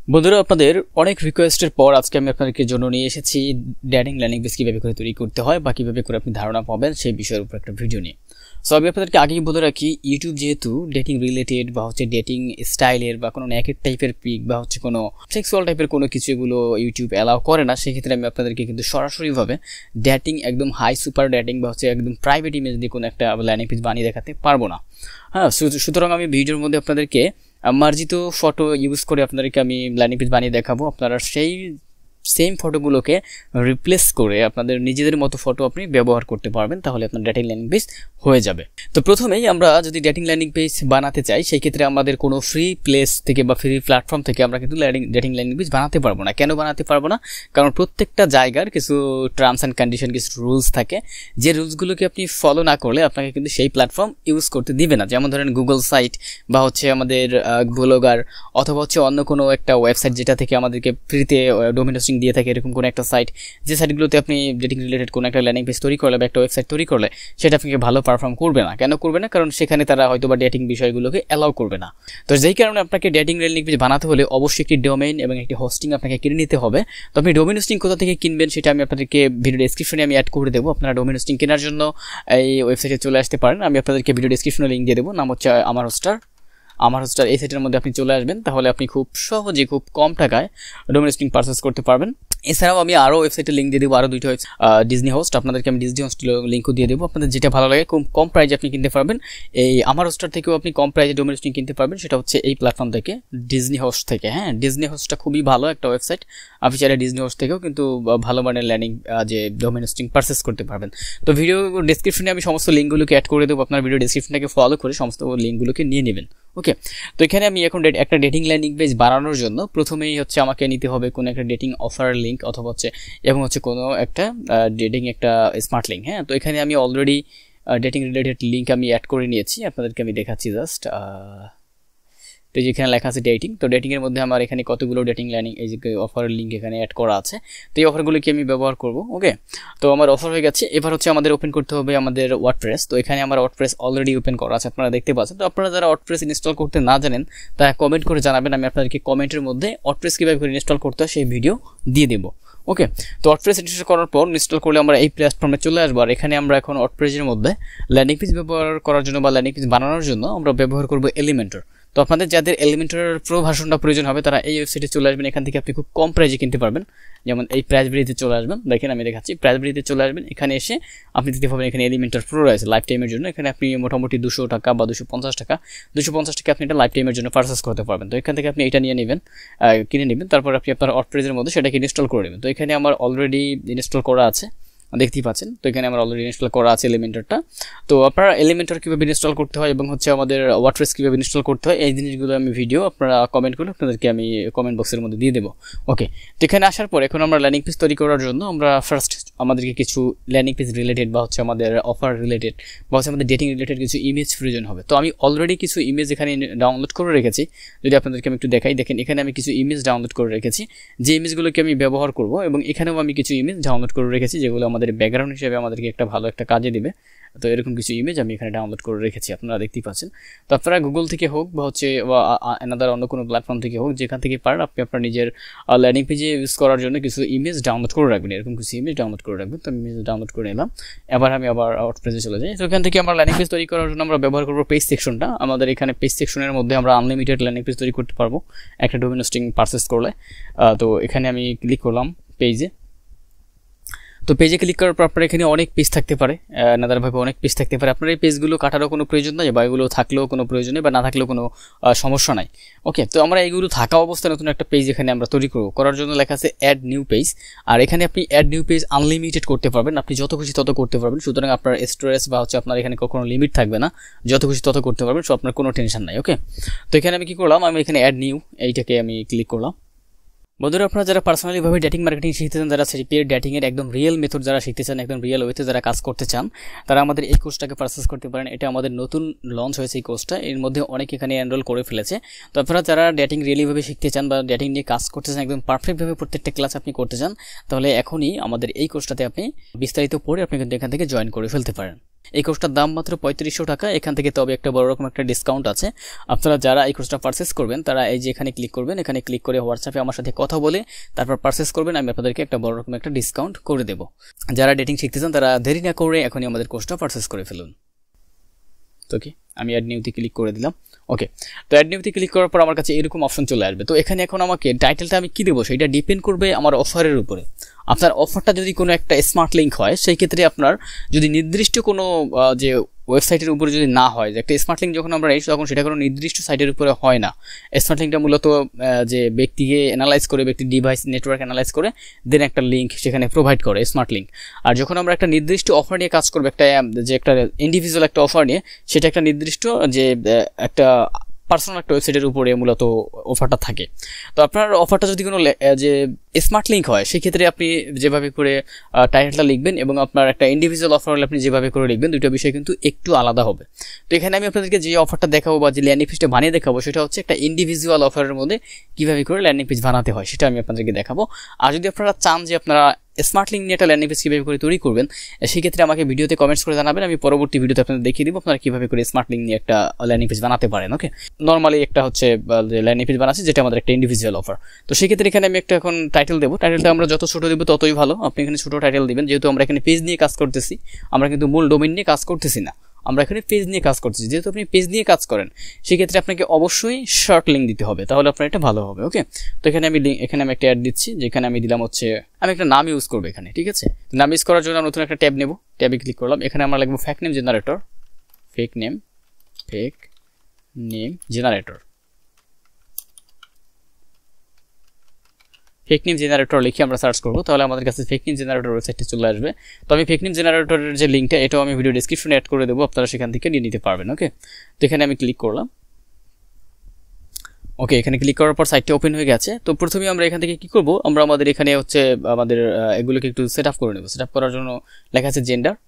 বন্ধুরা আপনাদের অনেক রিকোয়েস্টের পর আজকে আমি আপনাদেরকে জন্য নিয়ে এসেছি ডেটিং ল্যান্ডিং পেজ কিভাবে করে তৈরি করতে হয় বা কিভাবে করে আপনি ধারণা পাবেন সেই বিষয়ের উপর একটা ভিডিও নিয়ে। সো আমি আপনাদেরকে আগেই বলে রাখি, ইউটিউব যেহেতু ডেটিং রিলেটেড বা ডেটিং স্টাইলের বা কোনো নেকেড টাইপের পিক বা কোনো সেক্সুয়াল টাইপের কোনো কিছু এগুলো ইউটিউব অ্যালাউ করে না, সেক্ষেত্রে আমি আপনাদেরকে কিন্তু সরাসরিভাবে ডেটিং একদম হাই সুপার ডেটিং বা একদম প্রাইভেট ইমেজ দিয়ে কোনো একটা ল্যান্ডিং পেজ বানিয়ে দেখাতে পারবো না। হ্যাঁ, সুতরাং আমি ভিডিওর মধ্যে আপনাদেরকে মার্জিত ফটো ইউজ করে আপনাদেরকে আমি ল্যান্ডিং পেজ বানিয়ে দেখাবো। আপনারা সেই সেম ফটোগুলোকে রিপ্লেস করে আপনাদের নিজেদের মতো ফটো আপনি ব্যবহার করতে পারবেন, তাহলে আপনার ডেটিং ল্যান্ডিং পেজ হয়ে যাবে। তো প্রথমেই আমরা যদি ডেটিং ল্যান্ডিং পেজ বানাতে চাই, সেই ক্ষেত্রে আমাদের কোনো ফ্রি প্লেস থেকে বা ফ্রি প্ল্যাটফর্ম থেকে আমরা কিন্তু ডেটিং ল্যান্ডিং পেজ বানাতে পারবো না। কেন বানাতে পারবো না? কারণ প্রত্যেকটা জায়গার কিছু টার্মস অ্যান্ড কন্ডিশন, কিছু রুলস থাকে, যে রুলসগুলোকে আপনি ফলো না করলে আপনাকে কিন্তু সেই প্ল্যাটফর্ম ইউজ করতে দিবে না। যেমন ধরেন গুগল সাইট বা আমাদের ব্লগার অথবা অন্য কোনো একটা ওয়েবসাইট যেটা থেকে আমাদেরকে ফ্রিতে ডোমেইন হোস্টিং দিয়ে থাকে, এরকম কোনো একটা সাইট, যে সাইটগুলোতে আপনি ডেটিং রিলেটেড কোনো একটা ল্যান্ডিং পেজ তৈরি করলে বা একটা ওয়েবসাইট তৈরি করলে সেটা আপনাকে ভালো পারফর্ম করবে না। কেন করবে না? কারণ সেখানে তারা হয়তো বা ডেটিং বিষয়গুলোকে অ্যালাউ করবে না। তো যেই কারণে আপনাকে ডেটিং ল্যান্ডিং পেজ বানাতে হলে অবশ্যই একটি ডোমেইন এবং একটি হোস্টিং আপনাকে কিনে নিতে হবে। তো আপনি ডোমেইন হোস্টিং কোথা থেকে কিনবেন সেটা আমি আপনাদেরকে ভিডিও ডেসক্রিপশনে আমি অ্যাড করে দেবো। আপনারা ডোমেইন হোস্টিং কেনার জন্য এই ওয়েবসাইটে চলে আসতে পারেন। আমি আপনাদেরকে ভিডিও ডেসক্রিপশনে লিঙ্ক দিয়ে দেবো। নাম হচ্ছে আমার হোস্টার। এই সাইটের মধ্যে আপনি চলে আসবেন, তাহলে আপনি খুব সহজে খুব কম টাকায় ডোমেইন হোস্টিং পারচেজ করতে পারবেন। এছাড়াও আমি আরও ওয়েবসাইটের লিঙ্ক দিয়ে দেবো, আরও দুইটা ডিজনি হোস্ট, আপনাদেরকে আমি ডিজনি হোস্টের লিঙ্কও দিয়ে দেবো। আপনাদের যেটা ভালো লাগে খুব কম প্রাইজে আপনি কিনতে পারবেন। এই আমার হোস্টার থেকেও আপনি কম প্রাইজে ডোমেইন হোস্টিং কিনতে পারবেন, সেটা হচ্ছে এই প্ল্যাটফর্ম থেকে, ডিজনি হোস্ট থেকে। হ্যাঁ, ডিজনি হোস্টটা খুবই ভালো একটা ওয়েবসাইট। আপনি চাইলে ডিজনি হোস্ট থেকেও কিন্তু ভালো মানের ল্যান্ডিং যে ডোমেইন হোস্টিং পারচেস করতে পারবেন। তো ভিডিও ডেসক্রিপশনে আমি সমস্ত লিঙ্কগুলোকে অ্যাড করে দেবো। আপনার ভিডিও ডেসক্রিপশনটাকে ফলো করে সমস্ত লিঙ্কগুলোকে নিয়ে নেবেন। ওকে, তো এখানে আমি এখন একটা ডেটিং ল্যান্ডিং পেজ বানানোর জন্য প্রথমেই আমাকে নিতে হবে কোনো একটা ডেটিং অফার লিঙ্ক অথবা এবং কোনো একটা ডেটিং একটা স্মার্ট লিঙ্ক। হ্যাঁ, তো এখানে আমি অলরেডি ডেটিং রিলেটেড লিঙ্ক আমি অ্যাড করে নিয়েছি, আপনাদেরকে আমি দেখাচ্ছি জাস্ট। তো যেখানে লেখা আছে ডেটিং, তো ডেটিংয়ের মধ্যে আমার এখানে কতগুলো ডেটিং ল্যান্ডিং এই যে অফারের লিঙ্ক এখানে অ্যাড করা আছে। তো এই অফারগুলোকে আমি ব্যবহার করব। ওকে, তো আমার অফার হয়ে গেছে। এবার আমাদের ওপেন করতে হবে আমাদের ওয়ার্ডপ্রেস। তো এখানে আমার ওয়ার্ডপ্রেস অলরেডি ওপেন করা আছে, আপনারা দেখতে পাচ্ছেন। তো আপনারা যারা ওয়ার্ডপ্রেস ইনস্টল করতে না জানেন তারা কমেন্ট করে জানাবেন, আমি আপনাদেরকে কমেন্টের মধ্যে ওয়ার্ডপ্রেস কীভাবে করে ইনস্টল করতে হয় সেই ভিডিও দিয়ে দেবো। ওকে, তো ওয়ার্ডপ্রেস ইনস্টল করার পর ইনস্টল করলে আমরা এই প্ল্যাটফর্মে চলে আসবো। আর এখানে আমরা এখন ওয়ার্ডপ্রেসের মধ্যে ল্যান্ডিং পেজ ব্যবহার করার জন্য বা ল্যান্ডিং পেজ বানানোর জন্য আমরা ব্যবহার করব এলিমেন্টর। তো আপনাদের যাদের এলিমেন্টর প্রো ভার্সনটা প্রয়োজন হবে তারা এই ওয়েবসাইটে চলে আসবেন। এখান থেকে আপনি খুব কম প্রাইজে কিনতে পারবেন। যেমন এই প্রাইস ব্রিতে চলে আসবেন, দেখেন আমি দেখাচ্ছি। প্রাইস ব্রিতে চলে আসবেন, এখানে এসে আপনি দিতে পারবেন এখানে এলিমেন্টর প্রো রয়েছে লাইফ টাইমের জন্য। এখানে আপনি মোটামুটি 200 টাকা বা 250 টাকা আপনি এটা লাইফ টাইমের জন্য পারচেস করতে পারবেন। তো এখান থেকে আপনি এটা নিয়ে নেবেন, কিনে নেবেন, তারপর আপনি আপনার ওয়ার্ডপ্রেসের মধ্যে সেটাকে ইনস্টল করে নেবেন। তো এখানে আমার অলরেডি ইনস্টল করা আছে, দেখতেই পাচ্ছেন। তো এখানে আমার অলরেডি ইনস্টল করা আছে এলিমেন্টরটা। তো আপনারা এলিমেন্টর কীভাবে ইনস্টল করতে হয় এবং আমাদের ওয়ার্ডপ্রেস কীভাবে ইনস্টল করতে হয় এই জিনিসগুলো আমি ভিডিও আপনারা কমেন্ট করে আপনাদেরকে আমি কমেন্ট বক্সের মধ্যে দিয়ে দেবো। ওকে, তো এখানে আসার পর এখন আমরা ল্যান্ডিং পেজ তৈরি করার জন্য আমরা ফার্স্ট আমাদেরকে কিছু ল্যান্ডিং পেজ রিলেটেড বা আমাদের অফার রিলেটেড বা আমাদের ডেটিং রিলেটেড কিছু ইমেজ প্রয়োজন হবে। তো আমি অলরেডি কিছু ইমেজ এখানে ডাউনলোড করে রেখেছি, যদি আপনাদেরকে আমি একটু দেখাই। দেখেন এখানে আমি কিছু ইমেজ ডাউনলোড করে রেখেছি, যে ইমেজগুলোকে আমি ব্যবহার করব, এবং এখানেও আমি কিছু ইমেজ ডাউনলোড করে রেখেছি যেগুলো আমাদের ব্যাকগ্রাউন্ড হিসেবে আমাদেরকে একটা ভালো একটা কাজে দিবে। তো এরকম কিছু ইমেজ আমি এখানে ডাউনলোড করে রেখেছি, আপনারা দেখতেই পাচ্ছেন। তো আপনারা গুগল থেকে হোক বা অ্যানাদার অন্য কোনো প্ল্যাটফর্ম থেকে হোক, যেখান থেকে পারেন আপনি আপনার নিজের ল্যান্ডিং পেজে ইউজ করার জন্য কিছু ইমেজ ডাউনলোড করে রাখবেন। এরকম কিছু ইমেজ ডাউনলোড করে রাখবেন। তো আমি ইমেজ ডাউনলোড করে নিলাম। এবার আমি আবার ওয়ার্ডপ্রেসে চলে যাই। তো এখান থেকে আমরা ল্যান্ডিং পেজ তৈরি করার জন্য আমরা ব্যবহার করবো পেজ সেকশনটা। আমাদের এখানে পেজ সেকশনের মধ্যে আমরা আনলিমিটেড ল্যান্ডিং পেজ তৈরি করতে পারবো একটা ডোমেইন হোস্টিং পারচেস করলে। তো এখানে আমি ক্লিক করলাম পেজে। তো পেজে ক্লিক করার পর আপনার এখানে অনেক পেজ থাকতে পারে, নানাভাবে অনেক পেজ থাকতে পারে। আপনার এই পেজগুলো কাটারও কোনো প্রয়োজন নাই, বা এগুলো থাকলেও কোনো প্রয়োজন নেই, বা না থাকলেও কোনো সমস্যা নাই। ওকে, তো আমরা এইগুলো থাকা অবস্থায় নতুন একটা পেজ এখানে আমরা তৈরি করব। করার জন্য লেখা আছে অ্যাড নিউ পেজ। আর এখানে আপনি অ্যাড নিউ পেজ আনলিমিটেড করতে পারবেন, আপনি যত খুশি তত করতে পারবেন। সুতরাং আপনার স্টোরেজ বা আপনার এখানে কোনো লিমিট থাকবে না, যত খুশি তত করতে পারবেন। সো আপনার কোনো টেনশন নাই। ওকে, তো এখানে আমি কি করলাম, আমি এখানে অ্যাড নিউ এইটাকে আমি ক্লিক করলাম। বন্ধুরা, আপনারা যারা পার্সোনালিভাবে ডেটিং মার্কেটিং শিখতে চান, যারা পেড ডেটিংয়ের একদম রিয়েল মেথড যারা শিখতে চান, একদম রিয়েল ওয়েতে যারা কাজ করতে চান, তারা আমাদের এই কোর্সটাকে পারচেস করতে পারেন। এটা আমাদের নতুন লঞ্চ হয়েছে এই কোর্সটা, এর মধ্যে অনেক এখানে এনরোল করে ফেলেছে। তো আপনারা যারা ডেটিং রিয়েলিভাবে শিখতে চান বা ডেটিং নিয়ে কাজ করতে চান, একদম পারফেক্টভাবে প্রত্যেকটা ক্লাস আপনি করতে চান, তাহলে এখনই আমাদের এই কোর্সটাতে আপনি বিস্তারিত পড়ে আপনি কিন্তু এখান থেকে জয়েন করে ফেলতে পারেন। এই কোর্সটার দাম মাত্র 3500 টাকা। এখান থেকে তবে একটা বড় রকম একটা ডিসকাউন্ট আছে। আপনারা যারা এই কোর্সটা পারচেস করবেন তারা এই যে এখানে ক্লিক করবেন, এখানে ক্লিক করে হোয়াটসঅ্যাপে আমার সাথে কথা বলে তারপর পারচেস করবেন, আমি আপনাদেরকে একটা বড় রকম একটা ডিসকাউন্ট করে দেব। যারা ডেটিং শিখতে চান তারা দেরি না করে এখনই আমাদের কোর্সটা পারচেস করে ফেলুন। তো কি আমি অ্যাড নিউতে ক্লিক করে দিলাম। ওকে, তো অ্যাড নিউতে ক্লিক করার পর আমার কাছে এরকম অপশন চলে আসবে। তো এখানে এখন আমাকে টাইটেলটা আমি কি দেবো সেটা ডিপেন্ড করবে আমার অফারের উপরে। আপনার অফারটা যদি কোনো একটা স্মার্ট লিঙ্ক হয় সেই ক্ষেত্রে আপনার যদি নির্দিষ্ট কোনো যে ওয়েবসাইটের উপরে যদি না হয়, যে একটা স্মার্ট লিঙ্ক যখন আমরা নিই তখন সেটা কোনো নির্দিষ্ট সাইটের উপরে হয় না। স্মার্ট লিঙ্কটা মূলত যে ব্যক্তিকে অ্যানালাইজ করে, ব্যক্তির ডিভাইস নেটওয়ার্ক অ্যানালাইজ করে দেন একটা লিঙ্ক সেখানে প্রোভাইড করে স্মার্ট লিঙ্ক। আর যখন আমরা একটা নির্দিষ্ট অফার নিয়ে কাজ করবো, একটা যে একটা ইন্ডিভিজুয়াল একটা অফার নিয়ে, সেটা একটা নির্দিষ্ট যে একটা পার্সোনাল একটা ওয়েবসাইটের উপরে মূলত অফারটা থাকে। তো আপনার অফারটা যদি কোনো যে স্মার্ট লিঙ্ক হয় সেক্ষেত্রে আপনি যেভাবে করে টাইটেলটা লিখবেন এবং আপনার একটা ইন্ডিভিজুয়াল অফার হলে আপনি যেভাবে করে লিখবেন, দুটো বিষয় কিন্তু একটু আলাদা হবে। তো এখানে আমি আপনাদেরকে যে অফারটা দেখাবো বা যে ল্যান্ডিং পেজটা বানিয়ে দেখাবো সেটা হচ্ছে একটা ইন্ডিভিজুয়াল অফারের মধ্যে কীভাবে করে ল্যান্ডিং পেজ বানাতে হয় সেটা আমি আপনাদেরকে দেখাবো। আর যদি আপনারা চান যে আপনারা স্মার্ট লিঙ্ক নিয়ে একটা ল্যান্ডিং পেজ কীভাবে করে তৈরি করবেন, সেক্ষেত্রে আমাকে ভিডিওতে কমেন্টস করে জানাবেন, আমি পরবর্তী ভিডিওতে আপনাদের দেখিয়ে দিব আপনারা কীভাবে করে স্মার্ট লিঙ্ক নিয়ে একটা ল্যান্ডিং পেজ বানাতে পারেন। ওকে, নর্মালি একটা হচ্ছে ল্যান্ডিং পেজ বানাচ্ছি যেটা আমাদের একটা ইন্ডিভিজুয়াল অফার। তো সেক্ষেত্রে এখানে আমি একটা এখন টাইটেল দেবো। টাইটেলটা আমরা যত ছোটো দেবো ততই ভালো। আপনি এখানে ছোটো টাইটেল দিবেন, যেহেতু আমরা এখানে পেজ নিয়ে কাজ করতেছি, আমরা কিন্তু মূল ডোমেইন নিয়ে কাজ করতেছি না, আমরা এখানে পেজ নিয়ে কাজ করতেছি। যেহেতু আপনি পেজ নিয়ে কাজ করেন সেক্ষেত্রে আপনাকে অবশ্যই শর্ট লিঙ্ক দিতে হবে, তাহলে আপনার এটা ভালো হবে। ওকে, তো এখানে আমি একটা অ্যাড দিচ্ছি, যেখানে আমি দিলাম হচ্ছে আমি একটা নাম ইউজ করবো এখানে। ঠিক আছে, নাম ইউজ করার জন্য নতুন একটা ট্যাব নেব, ট্যাবে ক্লিক করলাম। এখানে আমরা লিখবো fake name generator, fake name generator. Fake name generator লিখে আমরা সার্চ করবো, তাহলে আমাদের কাছে ফেক নেম জেনারেটর ওয়েবসাইটে চলে আসবে। তো আমি ফেক নেম জেনারেটরের যে লিঙ্কটা এটাও আমি ভিডিও ডিসক্রিপশনে অ্যাড করে দেবো, আপনারা সেখান থেকে নিয়ে নিতে পারবেন। ওকে, তো এখানে আমি ক্লিক করলাম। ওকে, এখানে ক্লিক করার পর সাইটটা ওপেন হয়ে গেছে। তো প্রথমে আমরা এখান থেকে কি করব, আমরা আমাদের এখানে হচ্ছে আমাদের এগুলোকে একটু সেট আপ করে নেব। সেট আপ করার জন্য লেখা আছে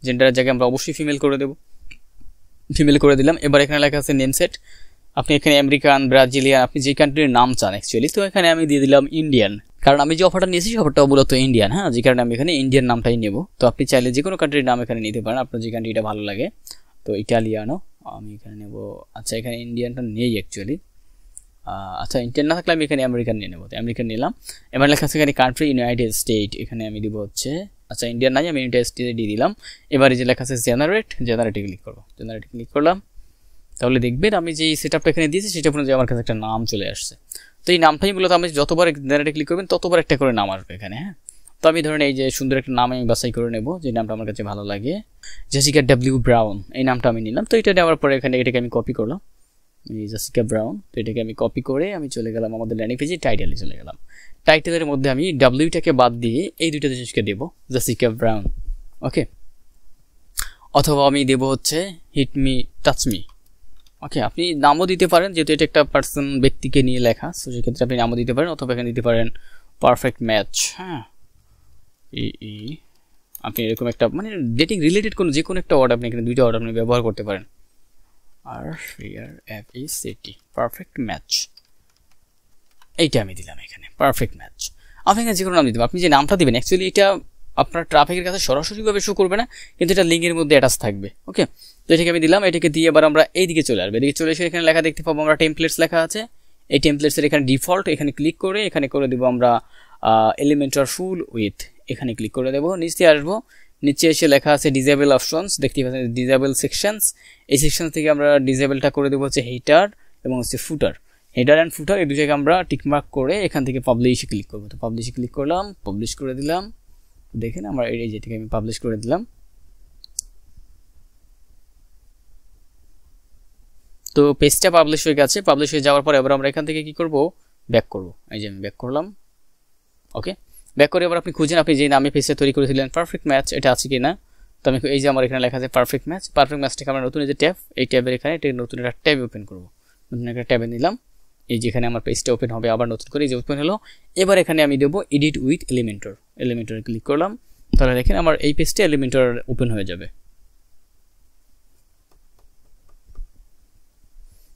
জেন্ডারের জায়গায় আমরা অবশ্যই ফিমেল করে দেবো, ফিমেল করে দিলাম। এবার এখানে লেখা আছে নেম সেট, আপনি এখানে আমেরিকান, ব্রাজিলিয়ান, আপনি যে কান্ট্রির নাম চান অ্যাকচুয়ালি। তো এখানে আমি দিয়ে দিলাম ইন্ডিয়ান, কারণ আমি যে অফারটা নিয়েছি অফারটা মূলত ইন্ডিয়ান। হ্যাঁ, যে কারণে আমি এখানে ইন্ডিয়ান নামটাই নেব। তো আপনি চাইলে যে কোনো কান্ট্রির নাম এখানে নিতে পারেন, আপনার যে কান্ট্রিটা ভালো লাগে। তো ইটালিয়ানো আমি এখানে নেব। আচ্ছা, এখানে ইন্ডিয়ানটা নেই অ্যাকচুয়ালি। আচ্ছা, ইন্ডিয়ান না থাকলে আমি এখানে আমেরিকান নিয়ে নেবো। তো আমেরিকান নিলাম। এবার লেখা আছে এখানে কান্ট্রি ইউনাইটেড স্টেট, এখানে আমি দিব হচ্ছে, আচ্ছা ইন্ডিয়ান নাই, আমি ইউনাইটেড স্টেটে দিয়ে দিলাম। এবার এই যে লেখা আছে জেনারেটে ক্লিক করবো, জেনারেটে ক্লিক করলাম। তাহলে দেখবেন আমি যে সেটআপটা এখানে দিয়েছি সেটা অনুযায়ী আমার কাছে একটা নাম চলে আসছে। তো এই নামটাই মূলত আমি যতবার জেনারেটে ক্লিক করবেন ততবার একটা করে নাম আসবে এখানে। হ্যাঁ, তো আমি ধরেন এই যে সুন্দর একটা নাম আমি বাছাই করে নেব, যে নামটা আমার কাছে ভালো লাগে, জেসিকা ডব্লিউ ব্রাউন, এই নামটা আমি নিলাম। তো এটা নেওয়ার পরে এখানে এটাকে আমি কপি করলাম, এই জেসিকা ব্রাউন। তো এটাকে আমি কপি করে আমি চলে গেলাম আমাদের ল্যান্ডিং পেজে, টাইটেলে চলে গেলাম। টাইটেলের মধ্যে আমি ডাব্লিউটাকে বাদ দিয়ে এই দুইটা জিনিসকে দেবো, জেসিকা ব্রাউন। ওকে, অথবা আমি দেবো হচ্ছে হিট মি টাচ মি। ওকে, আপনি নামও দিতে পারেন, যেহেতু এটা একটা পার্সন ব্যক্তিকে নিয়ে লেখা, তো সেক্ষেত্রে আপনি নামও দিতে পারেন, অথবা এখানে দিতে পারেন পারফেক্ট ম্যাচ। হ্যাঁ, আপনি এরকম একটা মানে ডেটিং রিলেটেড কোনো যে কোনো একটা ওয়ার্ড আপনি এখানে দুইটা ওয়ার্ড আপনি ব্যবহার করতে পারেন। আর FECT পারফেক্ট ম্যাচ, এইটা আমি দিলাম এখানে পারফেক্ট ম্যাচ। আপনি এখানে যে কোনো নাম দিতে পারেন, আপনি যে নামটা দিবেন অ্যাকচুয়ালি এটা আপনার ট্রাফিকের কাছে সরাসরিভাবে শো করবে না, কিন্তু এটা লিঙ্কের মধ্যে অ্যাটাচ থাকবে। ওকে, তো এটাকে আমি দিলাম। এটাকে দিয়ে এবার আমরা এইদিকে চলে আসবে, এদিকে চলে এসে এখানে লেখা দেখতে পাবো আমরা টেমপ্লেটস লেখা আছে। এই টেমপ্লেটসের এখানে ডিফল্ট, এখানে ক্লিক করে এখানে করে দেবো আমরা এলিমেন্টার ফুল উইথ, এখানে ক্লিক করে দেবো। নিচে আসবো, নিচে এসে লেখা আছে ডিজেবল অপশনস, দেখতে পাচ্ছেন ডিজেবল সেকশনস। এই সেকশন থেকে আমরা ডিজেবলটা করে দেবো হচ্ছে হেডার এবং হচ্ছে ফুটার। হেডার অ্যান্ড ফুটার এই দুটোকে আমরা টিকমার্ক করে এখান থেকে পাবলিশে ক্লিক করবো। তো পাবলিশে ক্লিক করলাম, পাবলিশ করে দিলাম। দেখেন আমরা এই যেটাকে আমি পাবলিশ করে দিলাম। তো পেজটা পাবলিশ হয়ে গেছে। পাবলিশ হয়ে যাওয়ার পরে এবার আমরা এখান থেকে কি করব, ব্যাক করব। এই যে আমি ব্যাক করলাম। ওকে, ব্যাক করে এবার আপনি খুঁজেন আপনি যে নামে পেজটা তৈরি করেছিলেন পারফেক্ট ম্যাচ, এটা আছে কি না। তো আমি এই যে আমার এখানে লেখা আছে পারফেক্ট ম্যাচ, পারফেক্ট ম্যাচটাকে আমরা নতুন যে ট্যাব, এই ট্যাবের এখানে এটা নতুন একটা ট্যাব ওপেন করব। নতুন একটা ট্যাবে নিলাম, এই যেখানে আমার পেজটা ওপেন হবে আবার নতুন করে, এই যে ওপেন হলো। এবার এখানে আমি দেবো এডিট উইথ এলিমেন্টর, এলিমেন্টরে ক্লিক করলাম। তাহলে দেখেন আমার এই পেজটা এলিমেন্টর ওপেন হয়ে যাবে।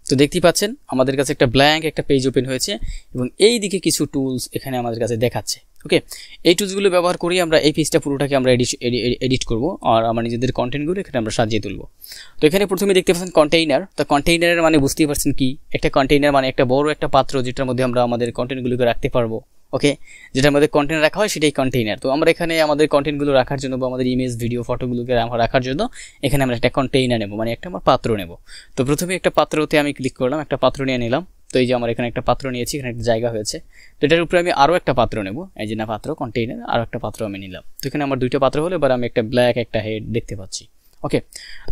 তো দেখতেই পাচ্ছেন আমাদের কাছে একটা ব্ল্যাঙ্ক একটা পেজ ওপেন হয়েছে এবং এই দিকে কিছু টুলস এখানে আমাদের কাছে দেখাচ্ছে। ওকে, এই টুলসগুলো ব্যবহার করি আমরা এই পেজটা পুরোটাকে আমরা এডিট করব আর আমার নিজেদের কন্টেন্টগুলো এখানে আমরা সাজিয়ে তুলব। তো এখানে প্রথমে দেখতে পাচ্ছেন কন্টেইনার। তো কন্টেইনারের মানে বুঝতেই পারছেন কি, একটা কন্টেইনার মানে একটা বড় একটা পাত্র যেটার মধ্যে আমরা আমাদের কন্টেন্টগুলোকে রাখতে পারবো। ওকে, যেটার মধ্যে কন্টেন্ট রাখা হয় সেটাই কন্টেইনার। তো আমরা এখানে আমাদের কন্টেন্টগুলো রাখার জন্য বা আমাদের ইমেজ ভিডিও ফটোগুলোকে রাখার জন্য এখানে আমরা একটা কন্টেইনার নেব, মানে একটা আমার পাত্র নেব। তো প্রথমে একটা পাত্রতে আমি ক্লিক করলাম, একটা পাত্র নিয়ে নিলাম। তো এই যে আমার এখানে একটা পাত্র নিয়েছি, এখানে একটা জায়গা হয়েছে। তো এটার উপরে আমি আরও একটা পাত্র নেব, এই যে না পাত্র কন্টেইনার, আরও একটা পাত্র আমি নিলাম। তো এখানে আমার দুইটা পাত্র হলো, এবার আমি একটা ব্ল্যাক একটা হেড দেখতে পাচ্ছি।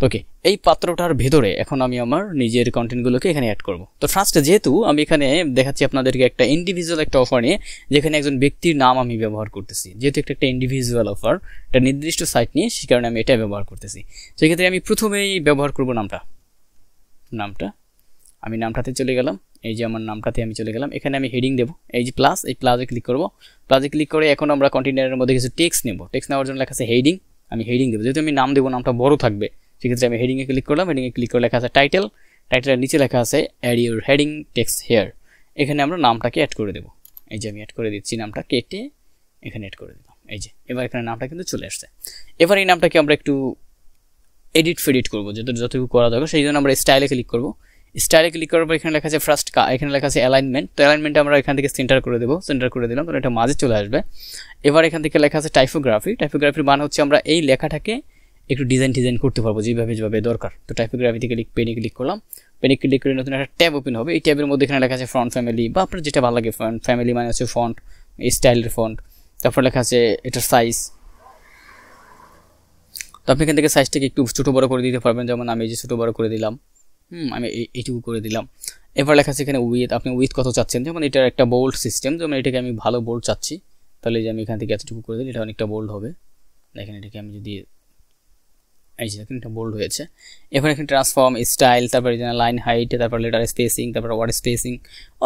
ওকে, এই পাত্রটার ভেতরে এখন আমি আমার নিজের কন্টেন্টগুলোকে এখানে অ্যাড করব। তো ফার্স্টে যেহেতু আমি এখানে দেখাচ্ছি আপনাদেরকে একটা ইন্ডিভিজুয়াল একটা অফার নিয়ে, যেখানে একজন ব্যক্তির নাম আমি ব্যবহার করতেছি, যেহেতু একটা ইন্ডিভিজুয়াল অফার, একটা নির্দিষ্ট সাইট নিয়ে, সে কারণে আমি এটা ব্যবহার করতেছি। সেক্ষেত্রে আমি প্রথমেই ব্যবহার করব নামটা। আমি নামটাতে চলে গেলাম, এই যে আমার নামটাতে আমি চলে গেলাম। এখানে আমি হেডিং দেবো, এই যে প্লাস, এই প্লাসে ক্লিক করব। প্লাসে ক্লিক করে এখন আমরা কন্টেইনারের মধ্যে কিছু টেক্সট নেব। টেক্সট নেওয়ার জন্য লেখা আছে হেডিং, আমি হেডিং দেবো। যেহেতু আমি নাম দেবো, নামটা বড় থাকবে, সেক্ষেত্রে আমি হেডিংয়ে ক্লিক করলাম। হেডিংয়ে ক্লিক করে লেখা আছে টাইটেল, টাইটেলের নিচে লেখা আছে add your heading text here. এখানে আমরা নামটাকে অ্যাড করে দেবো। এই যে আমি অ্যাড করে দিচ্ছি, নামটা কেটে এখানে অ্যাড করে দিলাম। এই যে এবার এখানে নামটা কিন্তু চলে আসছে। এবার এই নামটাকে আমরা একটু এডিট করবো, যতটুকু করা দরকার। সেই জন্য আমরা স্টাইলে ক্লিক করবো। স্টাইলে ক্লিক করার পর এখানে লেখা আছে ফার্স্ট, এখানে লেখা আছে অ্যালাইনমেন্ট। তো অ্যালাইনমেন্টটা আমরা এখান থেকে সেন্টার করে দেবো, সেন্টার করে দিলাম, তো এটা মাঝে চলে আসবে। এবার এখান থেকে লেখা আছে টাইপোগ্রাফি। টাইপোগ্রাফির মানে হচ্ছে আমরা এই লেখাটাকে একটু ডিজাইন করতে পারবো যেভাবে দরকার। তো টাইপোগ্রাফি থেকে পেনে ক্লিক করলাম। পেনে ক্লিক করে নতুন একটা ট্যাব ওপেন হবে। এই ট্যাবের মধ্যে এখানে লেখা আছে ফন্ট ফ্যামিলি, বা আপনার যেটা ভালো লাগে। ফন্ট ফ্যামিলি মানে হচ্ছে ফন্ট, স্টাইলের ফন্ট। তারপর লেখা আছে এটার সাইজ। তো আপনি এখান থেকে সাইজটাকে একটু ছোটো বড়ো করে দিতে পারবেন, যেমন আমি এই যে ছোটো বড়ো করে দিলাম। আমি এইটুকু করে দিলাম। এবার লেখা আছে এখানে উইথ, আপনি উইথ কত চাচ্ছেন, যেমন এটার একটা বোল্ড সিস্টেম, যেমন এটাকে আমি ভালো বোল্ড চাচ্ছি, তাহলে যে আমি এখান থেকে এতটুকু করে দিই, এটা অনেকটা বোল্ড হবে। দেখেন এটাকে আমি যদি এই যে দেখেন এটা বোল্ড হয়েছে। এবার এখানে ট্রান্সফর্ম, স্টাইল, তারপরে লাইন হাইট, তারপর লেটার স্পেসিং, তারপর ওয়ার্ড স্পেসিং,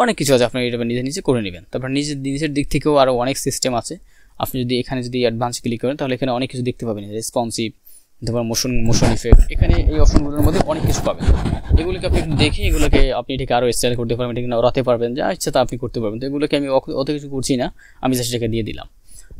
অনেক কিছু আছে। আপনি এটা নিজে করে নেবেন। তারপর নিজের দিক থেকেও আরও অনেক সিস্টেম আছে। আপনি যদি এখানে যদি অ্যাডভান্স ক্লিক করেন, তাহলে এখানে অনেক কিছু দেখতে পাবেন, রেসপন্সিভ, তারপর মোশন ইফেক্ট। এখানে এই অপশনগুলোর মধ্যে অনেক কিছু পাবেন। এগুলোকে আপনি দেখে এগুলোকে আপনি এটাকে আরও স্টাইল করতে পারবেন, এটাকে ওড়াতে পারবেন, যা ইচ্ছা তা আপনি করতে পারবেন। তো এগুলোকে আমি অত কিছু করছি না, আমি জাস্ট এটাকে দিয়ে দিলাম।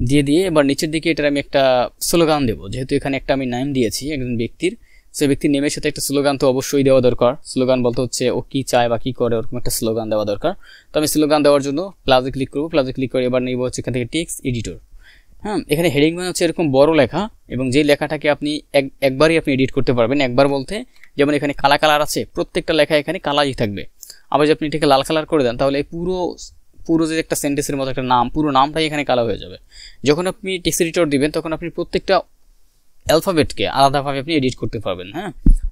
দিয়ে এবার নিচের দিকে এটার আমি একটা স্লোগান দেবো। যেহেতু এখানে একটা আমি নাম দিয়েছি একজন ব্যক্তির, সেই ব্যক্তির নেমের সাথে একটা স্লোগান তো অবশ্যই দেওয়া দরকার। স্লোগান বলতে হচ্ছে ও কী চায় বা কী করে, ওরকম একটা স্লোগান দেওয়া দরকার। তো আমি স্লোগান দেওয়ার জন্য প্লাজে ক্লিক করবো। প্লাজে ক্লিক করে এবার নেব হচ্ছে এখান থেকে টেক্সট এডিটর। এখানে হেডিং মানে হচ্ছে এরকম বড় লেখা, এবং যে লেখাটাকে আপনি একবারই আপনি এডিট করতে পারবেন। একবার বলতে যেমন এখানে কালার আছে, প্রত্যেকটা লেখা এখানে কালারই থাকবে। আবার যদি আপনি এটাকে লাল কালার করে দেন, তাহলে পুরো যে একটা সেন্টেন্সের মতো একটা নাম, পুরো নামটাই এখানে কালো হয়ে যাবে। যখন আপনি টেক্সট এডিটর দিবেন, তখন আপনি প্রত্যেকটা অ্যালফাবেটকে আলাদাভাবে আপনি এডিট করতে পারবেন।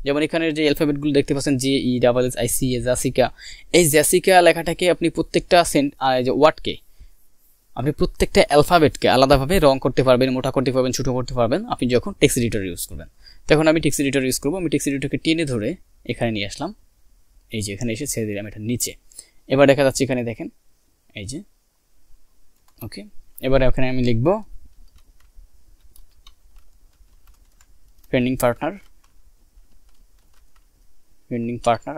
যেমন এখানে যে অ্যালফাবেটগুলো দেখতে পাচ্ছেন, JESSICA, জাসিকা, এই জাসিকা লেখাটাকে আপনি প্রত্যেকটা যে ওয়ার্ডকে আপনি প্রত্যেকটা অ্যালফাবেটকে আলাদাভাবে রং করতে পারবেন, মোটা করতে পারবেন, ছোটো করতে পারবেন আপনি যখন টেক্সট এডিটর ইউজ করবেন। তখন আমি টেক্সট এডিটর ইউজ করবো। আমি টেক্সট এডিটরকে টেনে ধরে এখানে নিয়ে আসলাম। এই যে এখানে এসে ছেড়ে দিলাম এটা নিচে। এবার দেখা যাচ্ছে এখানে দেখেন, এই যে ওকে। এবারে এখানে আমি লিখব ট্রেন্ডিং পার্টনার।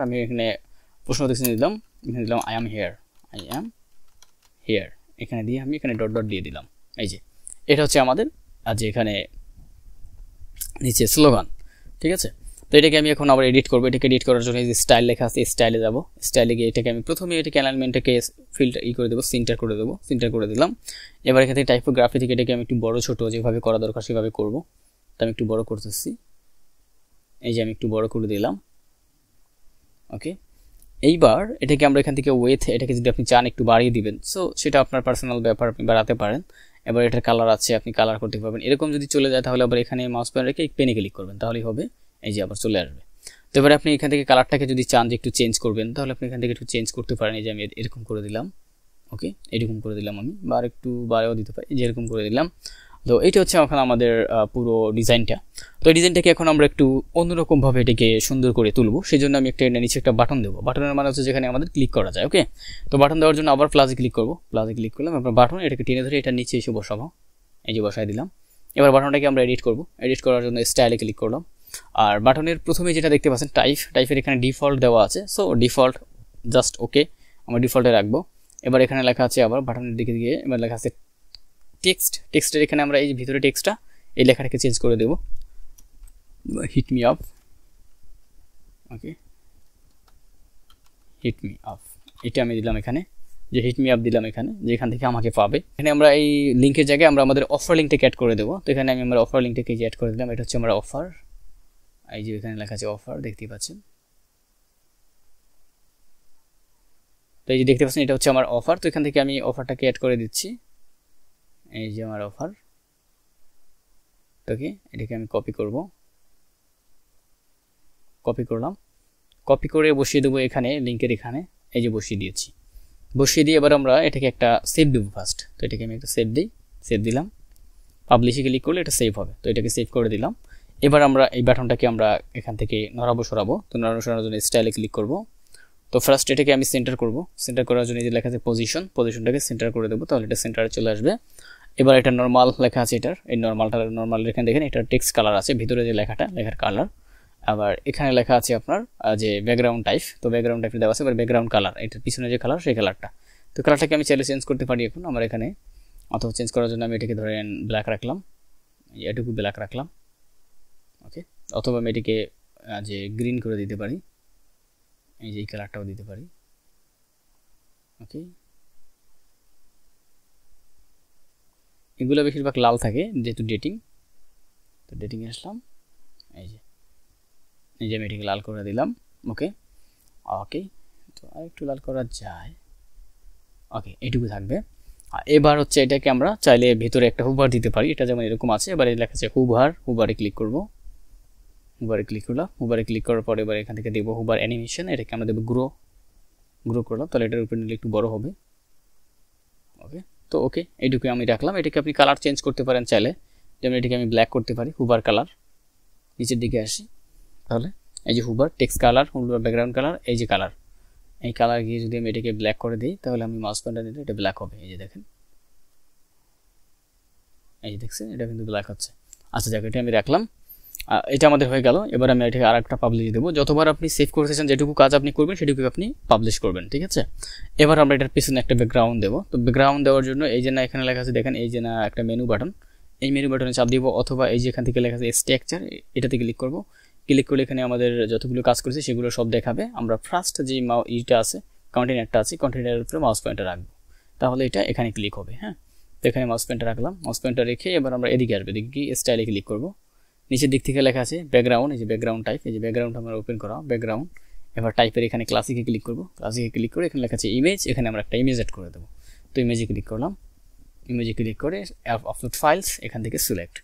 আমি এখানে প্রশ্ন দেখে দিলাম, এখানে দিলাম আই অ্যাম হিয়ার। এখানে দিয়ে আমি এখানে ডট দিয়ে দিলাম। এই যে এটা হচ্ছে আমাদের আজ এখানে নিচে স্লোগান, ঠিক আছে। তো এটাকে আমি এখন আবার এডিট করবো। এটাকে এডিট করার জন্য এই যে স্টাইল লেখা আছে, স্টাইলে যাবো। স্টাইলে গিয়ে এটাকে আমি প্রথমে এটাকে অ্যালাইনমেন্টটাকে ফিল্টার করে দেবো, সেন্টার করে দিলাম। এবার এখান থেকে টাইপোগ্রাফি থেকে এটাকে আমি একটু বড় ছোট যেভাবে করা দরকার সেভাবে করবো। তো আমি একটু বড় করতেছি, এই যে আমি একটু বড় করে দিলাম। ওকে, এইবার এটাকে আমরা এখান থেকে এটাকে যদি আপনি চান একটু বাড়িয়ে দিবেন, সো সেটা আপনার পার্সোনাল ব্যাপার, আপনি বাড়াতে পারেন। এবার এটার কালার আছে, আপনি কালার করতে পারবেন। এরকম যদি চলে যায়, তাহলে আবার এখানে মাউস পয়েন্ট রেখে পেনে ক্লিক করবেন, তাহলেই হবে। এই যে আবার চলে আসবে। তো এবার আপনি এখান থেকে কালারটাকে যদি চান যে একটু চেঞ্জ করবেন, তাহলে আপনি এখান থেকে একটু চেঞ্জ করতে পারেন। এই যে আমি এরকম করে দিলাম। ওকে, এরকম করে দিলাম আমি, বা একটু বাড়াও দিতে পারি, যে এরকম করে দিলাম। তো এইটা হচ্ছে এখন আমাদের পুরো ডিজাইনটা। তো এই ডিজাইনটাকে এখন আমরা একটু অন্যরকমভাবে এটাকে সুন্দর করে তুলবো। সেই জন্য আমি একটা নিচে একটা বাটন দেবো। বাটনের মানে হচ্ছে যেখানে আমাদের ক্লিক করা যায়। ওকে, তো বাটন দেওয়ার জন্য আবার প্লাসে ক্লিক করবো। প্লাসে ক্লিক করলাম, আপনার বাটন এটাকে টেনে ধরে এটা নিচে এসে বসাবো। এই যে বসাই দিলাম। এবার বাটনটাকে আমরা এডিট করবো। এডিট করার জন্য স্টাইলে ক্লিক করলাম। আর বাটনের প্রথমে যেটা দেখতে পাচ্ছেন টাইপের এখানে ডিফল্ট দেওয়া আছে, সো ডিফল্ট জাস্ট ওকে আমরা ডিফল্টে রাখবো। এবার এখানে লেখা আছে আবার বাটনের দিকে গিয়ে এবার লেখা আছে টেক্সটের এখানে আমরা এই ভিতরে টেক্সটটা এই লেখাটাকে চেঞ্জ করে দেব, হিট মি আপ। ওকে, হিট মি আপ এটা আমি দিলাম এখানে, যে হিট মি আপ দিলাম এখানে, যেখান থেকে আমাকে পাবে। এখানে আমরা এই লিঙ্কের জায়গায় আমরা আমাদের অফার লিঙ্কটাকে অ্যাড করে দেবো। তো এখানে আমি আমার অফার লিঙ্কটাকে অ্যাড করে দিলাম, এটা হচ্ছে আমার অফার। এই যে এখানে লেখা আছে অফার, দেখতেই পাচ্ছেন। তো এই যে দেখতে পাচ্ছেন এটা হচ্ছে আমার অফার। তো এখান থেকে আমি অফারটাকে অ্যাড করে দিচ্ছি, এই যে আমার অফার। ওকে, এটাকে আমি কপি করব, কপি করলাম, কপি করে বসিয়ে দেবো এখানে লিঙ্কের এখানে, এই যে বসিয়ে দিয়েছি। বসিয়ে দিয়ে এবার আমরা এটাকে একটা সেভ দেবো ফার্স্ট। তো এটাকে আমি একটা সেভ দিই, সেভ দিলাম, পাবলিশে ক্লিক করলে এটা সেভ হবে। তো এটাকে সেভ করে দিলাম। এবার আমরা এই বাটনটাকে আমরা এখান থেকে নড়াবো সরাবো। তো নড়ানো সরানোর জন্য স্টাইলে ক্লিক করব। তো ফার্স্ট এটাকে আমি সেন্টার করব, সেন্টার করার জন্য যে লেখা আছে পজিশনটাকে সেন্টার করে দেবো, তাহলে এটা সেন্টারে চলে আসবে। এবার এটা নর্মাল লেখা আছে, এটার এই নর্মাল এখানে দেখেন এটার টেক্সট কালার আছে, ভিতরে যে লেখার কালার। আবার এখানে লেখা আছে আপনার যে ব্যাকগ্রাউন্ড টাইপ, তো ব্যাকগ্রাউন্ড টাইপ দেওয়া আছে। এবার ব্যাকগ্রাউন্ড কালার, এটার পিছনে যে কালার সেই কালারটা, তো কালারটাকে আমি চাইলে চেঞ্জ করতে পারি এখন আমার এখানে, অথবা চেঞ্জ করার জন্য আমি এটাকে ধরেন ব্ল্যাক রাখলাম, এটুকু ব্ল্যাক রাখলাম। ওকে, অথবা আমি এটিকে যে গ্রিন করে দিতে পারি, এই যে এই কালারটাও দিতে পারি। ওকে, এগুলো বেশিরভাগ লাল থাকে যেহেতু ডেটিং, তো ডেটিংয়ে আসলাম, এই যে আমি এটিকে লাল করে দিলাম। ওকে ওকে, তো আরেকটু লাল করা যায়। ওকে, এইটুকু থাকবে। এবার হচ্ছে এটাকে আমরা চাইলে ভিতরে একটা হুবার দিতে পারি, এটা যেমন এরকম আছে। এবার এই লেখা আছে হুবারে ক্লিক করব, হুবারে ক্লিক করলাম। হুবারে ক্লিক করার পর এবার এখান থেকে দেবো হুবার অ্যানিমেশন, এটাকে আমরা দেবো গ্রো করলাম, তাহলে এটার উপরে নিলে একটু বড় হবে। ওকে, তো ওকে এইটুকু আমি রাখলাম। এটাকে আপনি কালার চেঞ্জ করতে পারেন চাইলে, যেমন এটাকে আমি ব্ল্যাক করতে পারি, হুবার কালার। নিচের দিকে আসি, তাহলে এই যে Huber text colour, Huber background colour, এই যে কালার, এই কালার গিয়ে যদি আমি এটাকে ব্ল্যাক করে দিই, তাহলে আমি মাউস পয়েন্টার দিলে এটা ব্ল্যাক হবে। এই যে দেখেন, এই যে দেখছেন এটা কিন্তু ব্ল্যাক হচ্ছে। আচ্ছা যাক, এটা আমি রাখলাম, এটা আমাদের হয়ে গেল। এবার আমি এটাকে আরেকটা পাবলিশ দেবো। যতবার আপনি সেভ করতে চান, যেটুকু কাজ আপনি করবেন সেটুকু আপনি পাবলিশ করবেন, ঠিক আছে। এবার আমরা এটার পিছনে একটা ব্যাকগ্রাউন্ড দেবো। তো ব্যাকগ্রাউন্ড দেওয়ার জন্য এই যে না এখানে লেখা আছে দেখেন, এই যে না একটা মেনু বাটন, এই মেনু বাটনে চাপ দিব, অথবা এই যে এখান থেকে লেখা আছে স্ট্রাকচার, এটাতে ক্লিক করব। ক্লিক করলে এখানে আমাদের যতগুলো কাজ করেছে সেগুলো সব দেখাবে। আমরা ফার্স্ট যে ইটা আছে, কন্টেনারটা আছে, কন্টেনারের উপরে মাউস পয়েন্টার রাখবো, তাহলে এটা এখানে ক্লিক হবে। হ্যাঁ, তো এখানে মাউস পয়েন্টার রাখলাম, মাউস পয়েন্টার রেখে এবার আমরা এদিকে আসবে, এদিকে স্টাইলে ক্লিক করব। নিচের দিক থেকে লেখা আছে ব্যাকগ্রাউন্ড, এই যে ব্যাকগ্রাউন্ড টাইপ, এই যে ব্যাকগ্রাউন্ড আমরা ওপেন করা ব্যাকগ্রাউন্ড। এবার টাইপের এখানে ক্লাসিকে ক্লিক করব, ক্লাসিকে ক্লিক করে এখানে লেখা আছে ইমেজ, এখানে আমরা একটা ইমেজ অ্যাড করে দেবো। তো ইমেজে ক্লিক করলাম, ইমেজে ক্লিক করে আপলোড ফাইলস এখান থেকে সিলেক্ট।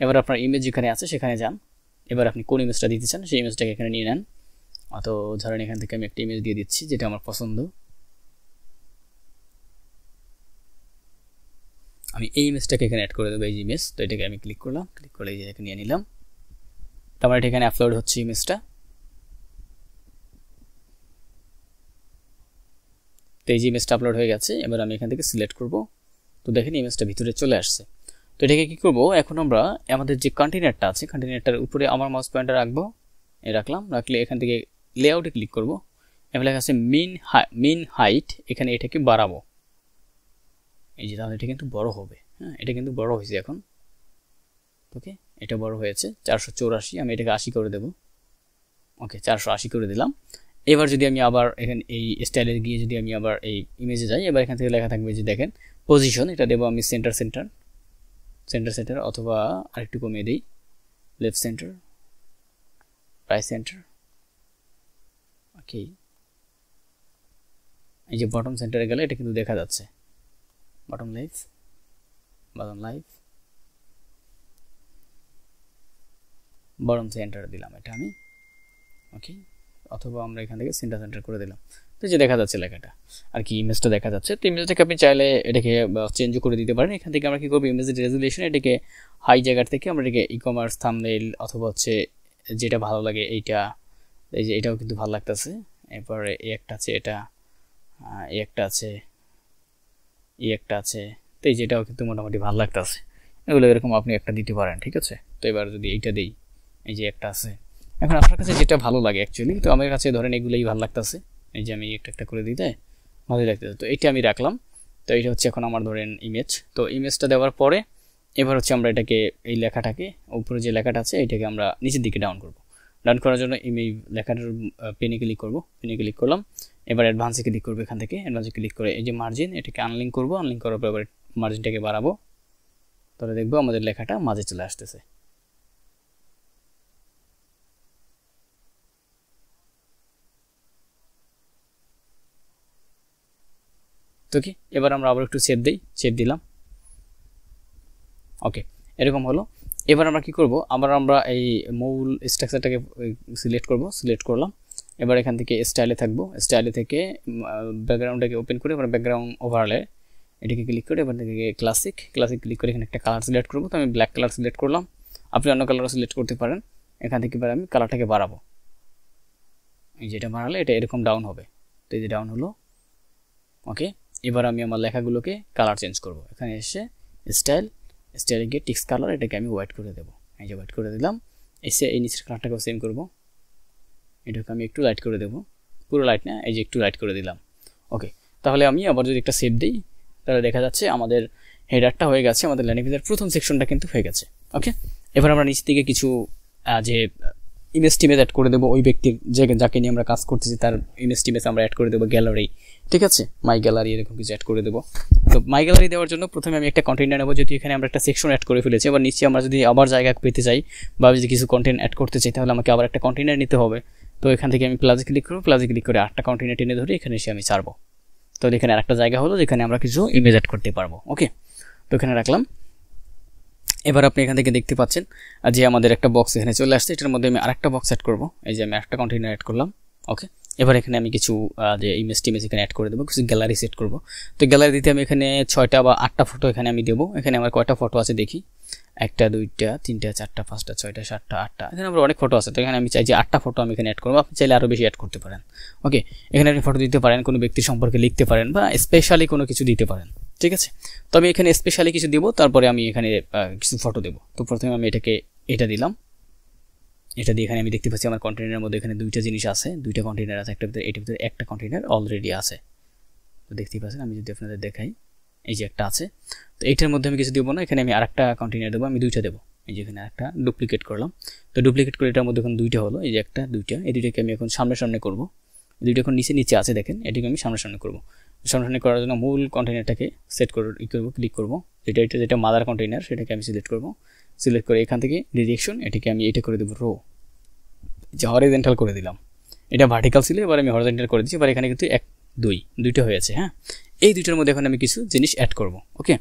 এবার আপনার ইমেজ যেখানে আছে সেখানে যান। এবার আপনি কোন ইমেজটা দিতে চান সেই ইমেজটাকে এখানে নিয়ে নেন। তো ধরেন এখান থেকে আমি একটা ইমেজ দিয়ে দিচ্ছি যেটা আমার পছন্দ। আমি এই ইমেজটাকে এখানে অ্যাড করে দেবো, এই যে ইমেজ। তো এটাকে আমি ক্লিক করলাম, ক্লিক করে এই যে নিয়ে নিলাম। তারপর এটা এখানে আপলোড হচ্ছে ইমেজটা। তো এই যে ইমেজটা আপলোড হয়ে গেছে। এবার আমি এখান থেকে সিলেক্ট করব। তো দেখেন ইমেজটা ভিতরে চলে আসছে। তো এটাকে কি করব, এখন আমরা আমাদের যে কন্টেনারটা আছে, কন্টেনারটার উপরে আমার মাউস পয়েন্টার রাখবো, রাখলাম। রাখলে এখান থেকে লেআউটে ক্লিক করব। এবার লেখা আছে মিন হাইট, এখানে এটাকে বাড়াবো। এই যে তাহলে এটা কিন্তু বড় হবে। হ্যাঁ, এটা কিন্তু বড় হয়েছে এখন। ওকে, এটা বড় হয়েছে 484, আমি এটাকে 80 করে দেব। ওকে, 480 করে দিলাম। এবার যদি আমি আবার এখানে এই স্টাইলে গিয়ে যদি আমি আবার এই ইমেজে যাই, এবার এখান থেকে লেখা থাকবে যে দেখেন পজিশন, এটা দেবো আমি সেন্টার, অথবা আরেকটু কমিয়ে দিই, লেফট সেন্টার, রাইট সেন্টার। ওকে, এই যে বটম সেন্টারে গেলে এটা কিন্তু দেখা যাচ্ছে, বটম সেন্টার দিলাম এটা আমি। ওকে, অথবা আমরা এখান থেকে সেন্টার করে দিলাম। তো যে দেখা যাচ্ছে লেখাটা আর কি, ইমেজটা দেখা যাচ্ছে। তো ইমেজটাকে আপনি চাইলে এটাকে চেঞ্জ করে দিতে পারেন। এখান থেকে আমরা কি করবো, ইমেজের রেজুলেশন এটাকে হাই জায়গার থেকে আমরা এটাকে ই-কমার্স থাম্বনেইল অথবা হচ্ছে যেটা ভালো লাগে এইটা, এই যে এটাও কিন্তু ভালো লাগতেছে। এরপরে এই একটা আছে, এটা এই একটা আছে, এই একটা আছে। তো এই যেটাও কিন্তু মোটামুটি ভালো লাগতেছে। এগুলো এরকম আপনি একটা দিতে পারেন, ঠিক আছে। তো এবার যদি এইটা দিই, এই যে একটা আছে। এখন আপনার কাছে যেটা ভালো লাগে অ্যাকচুয়ালি, তো আমার কাছে ধরেন এগুলোই ভালো লাগতেছে। এই যে আমি একটা একটা করে দিতে ভালোই লাগতেছে, তো এইটা আমি রাখলাম। তো এইটা হচ্ছে এখন আমার ধরেন ইমেজ। তো ইমেজটা দেওয়ার পরে এবার হচ্ছে আমরা এটাকে এই লেখাটাকে উপরে যে লেখাটা আছে এটাকে আমরা নিচের দিকে ডাউন করব। ডাউন করার জন্য এই লেখাটার পেনে ক্লিক করব, পেনে ক্লিক করলাম। এবার অ্যাডভান্সে ক্লিক করবো, এখান থেকে অ্যাডভান্সে ক্লিক করে এই যে মার্জিন এটাকে আনলিঙ্ক করবো, আনলিঙ্ক করার পর এবার মার্জিনটাকে বাড়াবো, তাহলে দেখবো আমাদের লেখাটা মাঝে চলে আসতেছে। তো কি এবার আমরা আবার একটু সেভ দিই, সেভ দিলাম। ওকে, এরকম হলো। এবার আমরা কি করব, আবার আমরা এই মূল স্ট্রাকচারটাকে সিলেক্ট করব, সিলেক্ট করলাম। এবার এখান থেকে স্টাইলে থাকবো, স্টাইলে থেকে ব্যাকগ্রাউন্ডটাকে ওপেন করে এবার ব্যাকগ্রাউন্ড ওভারলে এটাকে ক্লিক করে এবার থেকে ক্লাসিক, ক্লাসিক ক্লিক করে এখানে একটা কালার সিলেক্ট করবো। তো আমি ব্ল্যাক কালার সিলেক্ট করলাম, আপনি অন্য কালারও সিলেক্ট করতে পারেন। এখান থেকে এবার আমি কালারটাকে বাড়াবো, এই যেটা বাড়ালে এটা এরকম ডাউন হবে। তো এই যে ডাউন হলো। ওকে, এবার আমি আমার লেখাগুলোকে কালার চেঞ্জ করব। এখানে এসে স্টাইল, স্টাইলে গিয়ে টিক্স কালার এটাকে আমি হোয়াইট করে দেবো। এই যে হোয়াইট করে দিলাম। এসে এই নিচের কালারটাকেও সেম করব, এটাকে আমি একটু লাইট করে দেবো, পুরো লাইট না, এই যে একটু লাইট করে দিলাম। ওকে, তাহলে আমি আবার যদি একটা সেভ দিই তাহলে দেখা যাচ্ছে আমাদের হেডারটা হয়ে গেছে, আমাদের ল্যান্ডিং পেজের প্রথম সেকশনটা কিন্তু হয়ে গেছে। ওকে, এবার আমরা নিচ থেকে কিছু যে ইমেজ টিমেজ অ্যাড করে দেবো, ওই ব্যক্তির যাকে নিয়ে আমরা কাজ করতেছি তার ইমেজ টিমেজ আমরা অ্যাড করে দেবো, গ্যালারি, ঠিক আছে, মাই গ্যালারি এরকম কিছু অ্যাড করে দেবো। তো মাই গ্যালারি দেওয়ার জন্য প্রথমে আমি একটা কন্টেন্ট নেবো, যদি এখানে আমরা একটা সেকশন অ্যাড করে ফেলেছি। আবার নিচে আমরা যদি আবার জায়গা পেতে চাই বা যদি কিছু কন্টেন্ট অ্যাড করতে চাই তাহলে আমাকে আবার একটা কন্টেনার নিতে হবে। তো এখান থেকে আমি প্লাজে ক্লিক করবো, প্লাজে ক্লিক করে 8টা কন্টেনার টেনে ধরে এখানে এসে আমি ছাড়বো। তো এখানে আরেকটা জায়গা হলো যেখানে আমরা কিছু ইমেজ অ্যাড করতে পারবো। ওকে, তো এখানে রাখলাম। এবার আপনি এখান থেকে দেখতে পাচ্ছেন যে আমাদের একটা বক্স এখানে চলে আসছে, এটার মধ্যে আমি আরেকটা বক্স অ্যাড করবো। এই যে আমি একটা কন্টেনার অ্যাড করলাম। ওকে, এবার এখানে আমি কিছু যে ইমেজ টিমেজ এখানে অ্যাড করে দেবো, কিছু গ্যালারি সেট করবো। তো গ্যালারি দিতে আমি এখানে 6টা বা 8টা ফটো এখানে আমি দেবো। এখানে আমার কয়টা ফটো আছে দেখি, 1টা 2টা 3টা 4টা 5টা 6টা 7টা 8টা, এখানে আমার অনেক ফটো আছে। তো এখানে আমি চাই যে 8টা ফটো আমি এখানে অ্যাড করবো, আপনি চাইলে আরও বেশি অ্যাড করতে পারেন। ওকে, এখানে আপনি ফটো দিতে পারেন, কোনো ব্যক্তি সম্পর্কে লিখতে পারেন বা স্পেশালি কোনো কিছু দিতে পারেন, ঠিক আছে। তো আমি এখানে স্পেশালি কিছু দিব, তারপরে আমি এখানে কিছু ফটো দেবো। তো প্রথমে আমি এটা দিলাম, এটা দিয়ে এখানে আমি দেখতে পাচ্ছি আমার কন্টেনারের মধ্যে এখানে 2টা জিনিস আছে, 2টা কন্টেনার আছে, এটার ভিতরে একটা কন্টেনার অলরেডি আছে। তো দেখতেই পাচ্ছেন, আমি যদি আপনাদের দেখাই এই যে একটা আছে। তো এইটার মধ্যে আমি কিছু দেবো না, এখানে আমি আরেকটা কন্টেনার দেবো, আমি 2টা দেবো। এই যে এখানে একটা ডুপ্লিকেট করলাম। তো ডুপ্লিকেট করে এটার মধ্যে এখন 2টা হলো, এই যে একটা 2টা, এই 2টাকে আমি এখন সামনে সামনে করবো। 2টা এখন নিচে নিচে আছে দেখেন, এটাকে আমি সামনে সামনে করবো। সামনে সামনে করার জন্য মূল কন্টেনারটাকে সেট করবো, ক্লিক করবো, যেটা মাদার কন্টেনার সেটাকে আমি সিলেক্ট করবো। সিলেক্ট করে এখান থেকে ডিরেকশন এটাকে আমি এটা করে দেবো রো, যে হরিজন্টাল করে দিলাম। এটা ভার্টিক্যাল ছিল, এবার আমি হরিজন্টাল করে দিচ্ছি। এবার এখানে কিন্তু 1 2 হয়েছে। হ্যাঁ, এই 2টার মধ্যে এখন আমি কিছু জিনিস অ্যাড করব। ওকে,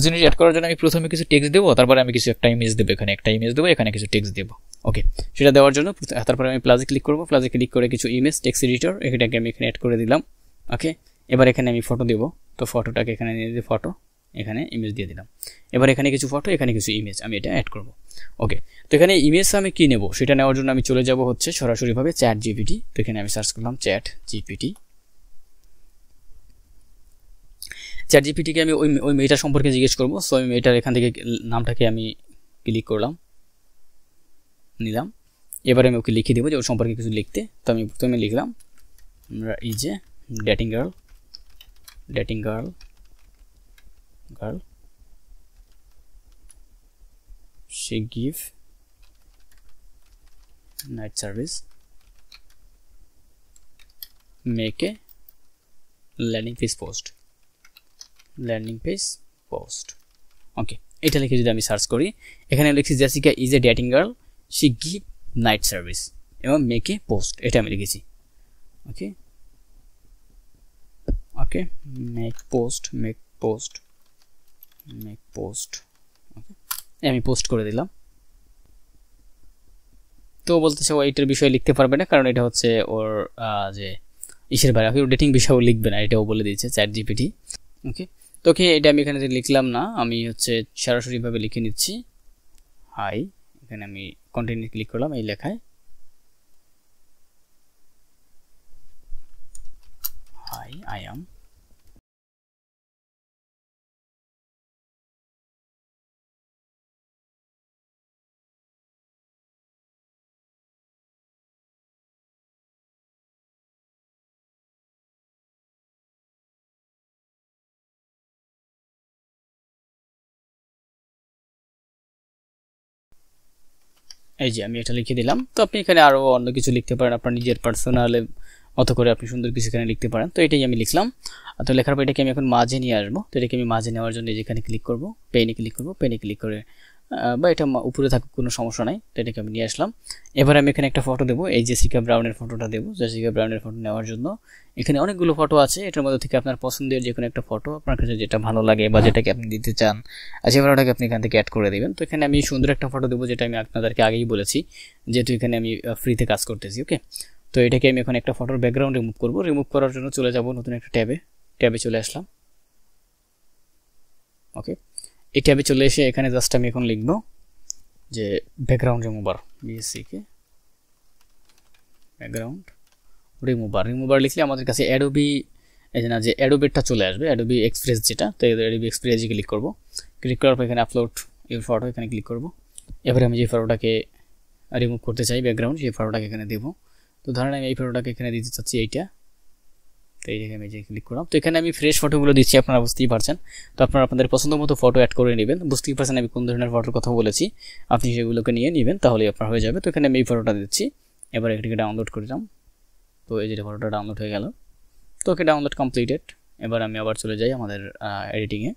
জিনিস অ্যাড করার জন্য আমি প্রথমে কিছু টেক্সট দেবো, তারপরে আমি কিছু একটা ইমেজ দেবো, এখানে একটা ইমেজ দেবো, এখানে কিছু টেক্সট দেবো। ওকে, সেটা দেওয়ার জন্য তারপরে আমি প্লাজে ক্লিক করবো, প্লাজে ক্লিক করে কিছু ইমেজ টেক্সট এডিটর এটাকে আমি এখানে অ্যাড করে দিলাম। ওকে, এবার এখানে আমি ফটো দেবো, তো ফটোটাকে এখানে নিয়ে দিয়ে ফটো এখানে ইমেজ দিয়ে দিলাম। এবার এখানে কিছু ফটো, এখানে কিছু ইমেজ আমি এটা অ্যাড করব। ওকে, তো এখানে ইমেজ আমি কি নেব সেটা নেওয়ার জন্য আমি চলে যাব হচ্ছে সরাসরিভাবে চ্যাট জিপিটি। তো এখানে আমি সার্চ করলাম চ্যাট জিপিটি। চ্যাট জিপিটিকে আমি ওই মেয়েটার সম্পর্কে জিজ্ঞেস করবো। সো ওই মেয়েটার এখান থেকে নামটাকে আমি ক্লিক করলাম, নিলাম। এবারে আমি ওকে লিখে দেবো যে ওর সম্পর্কে কিছু লিখতে। তো আমি প্রথমে লিখলাম এই যে dating girl she give night service, make a landing page post। ওকে, এটা লিখে যদি আমি সার্চ করি, এখানে লিখছি Jessica is a dating girl, she give night service এবং মেক এ পোস্ট, এটা আমি লিখেছি। ওকে, মেক পোস্ট ওকে, আমি পোস্ট করে দিলাম। তো বলতেছে ও এইটার বিষয়ে লিখতে পারবে না, কারণ এটা হচ্ছে ওর যে ইসের বাইরে, ডেটিং বিষয়েও লিখবে না, এটাও বলে দিয়েছে চ্যাট জিপিটি। ওকে, তো এটা আমি এখানে লিখলাম না, আমি হচ্ছে সরাসরিভাবে লিখে নিচ্ছি হাই। এখানে আমি কন্টিনিউ ক্লিক করলাম, এই লেখায় হাই আই এম এই যে আমি এটা লিখে দিলাম। তো আপনি এখানে আরও অন্য কিছু লিখতে পারেন, আপনার নিজের পার্সোনালে মতো করে আপনি সুন্দর কিছু এখানে লিখতে পারেন। তো এটাই আমি লিখলাম। তো লেখার পর এটাকে আমি এখন মাঝে নিয়ে আসবো। তো এটাকে আমি মাঝে নেওয়ার জন্য যেখানে ক্লিক করব, পেনে ক্লিক করব, পেনে ক্লিক করে বা এটা উপরে থাকুক কোনো সমস্যা নাই। তো এটাকে আমি নিয়ে আসলাম। এবার আমি এখানে একটা ফটো দেবো, এই জেসিকা ব্রাউনের ফটোটা দেবো। জেসিকা ব্রাউনের ফটো নেওয়ার জন্য এখানে অনেকগুলো ফটো আছে, এটার মধ্যে থেকে আপনার পছন্দের যে কোনো একটা ফটো আপনার কাছে যেটা ভালো লাগে বা যেটাকে আপনি দিতে চান, সেই ফটোটাকে আপনি এখান থেকে অ্যাড করে দেবেন। তো এখানে আমি সুন্দর একটা ফটো দেবো, যেটা আমি আপনাদেরকে আগেই বলেছি, যেহেতু এখানে আমি ফ্রিতে কাজ করতেছি। ওকে, তো এটাকে আমি এখন একটা ফটোর ব্যাকগ্রাউন্ড রিমুভ করব। রিমুভ করার জন্য চলে যাব নতুন একটা ট্যাবে চলে আসলাম। ওকে, এই ট্যাবে চলে এসে এখানে জাস্ট আমি এখন লিখব যে ব্যাকগ্রাউন্ড রিমুভার, বিএসসিকে ব্যাকগ্রাউন্ড রিমুভার লিখলে আমাদের কাছে অ্যাডোবি যে অ্যাডোবেরটা চলে আসবে, অ্যাডোবি এক্সপ্রেস যেটা। তো অ্যাডোবি এক্সপ্রেসে ক্লিক করব। ক্লিক করার পর এখানে আপলোড ইউর ফটো, এখানে ক্লিক করব। এবারে আমি যে ফটোটাকে রিমুভ করতে চাই ব্যাকগ্রাউন্ড, সেই ফটোটাকে এখানে দেবো। তো ধরেন আমি এই ফটোটাকে এখানে দিতে চাচ্ছি, এইটা। তো এই জায়গায় আমি যে ক্লিক করলাম। তো এখানে আমি ফ্রেশ ফটোগুলো দিচ্ছি, আপনারা বুঝতেই পারছেন। তো আপনারা আপনাদের পছন্দ মতো ফটো অ্যাড করে নেবেন। বুঝতেই পারছেন আমি কোন ধরনের ফটোর কথা বলেছি, আপনি সেগুলোকে নিয়ে নেবেন, তাহলেই আপনার হয়ে যাবে। তো এখানে আমি এই ফটোটা দিচ্ছি। এবার এটাকে ডাউনলোড করলাম। তো এই যে ফটোটা ডাউনলোড হয়ে গেল। তো ওকে, ডাউনলোড কমপ্লিটেড। এবার আমি আবার চলে যাই আমাদের এডিটিংয়ে।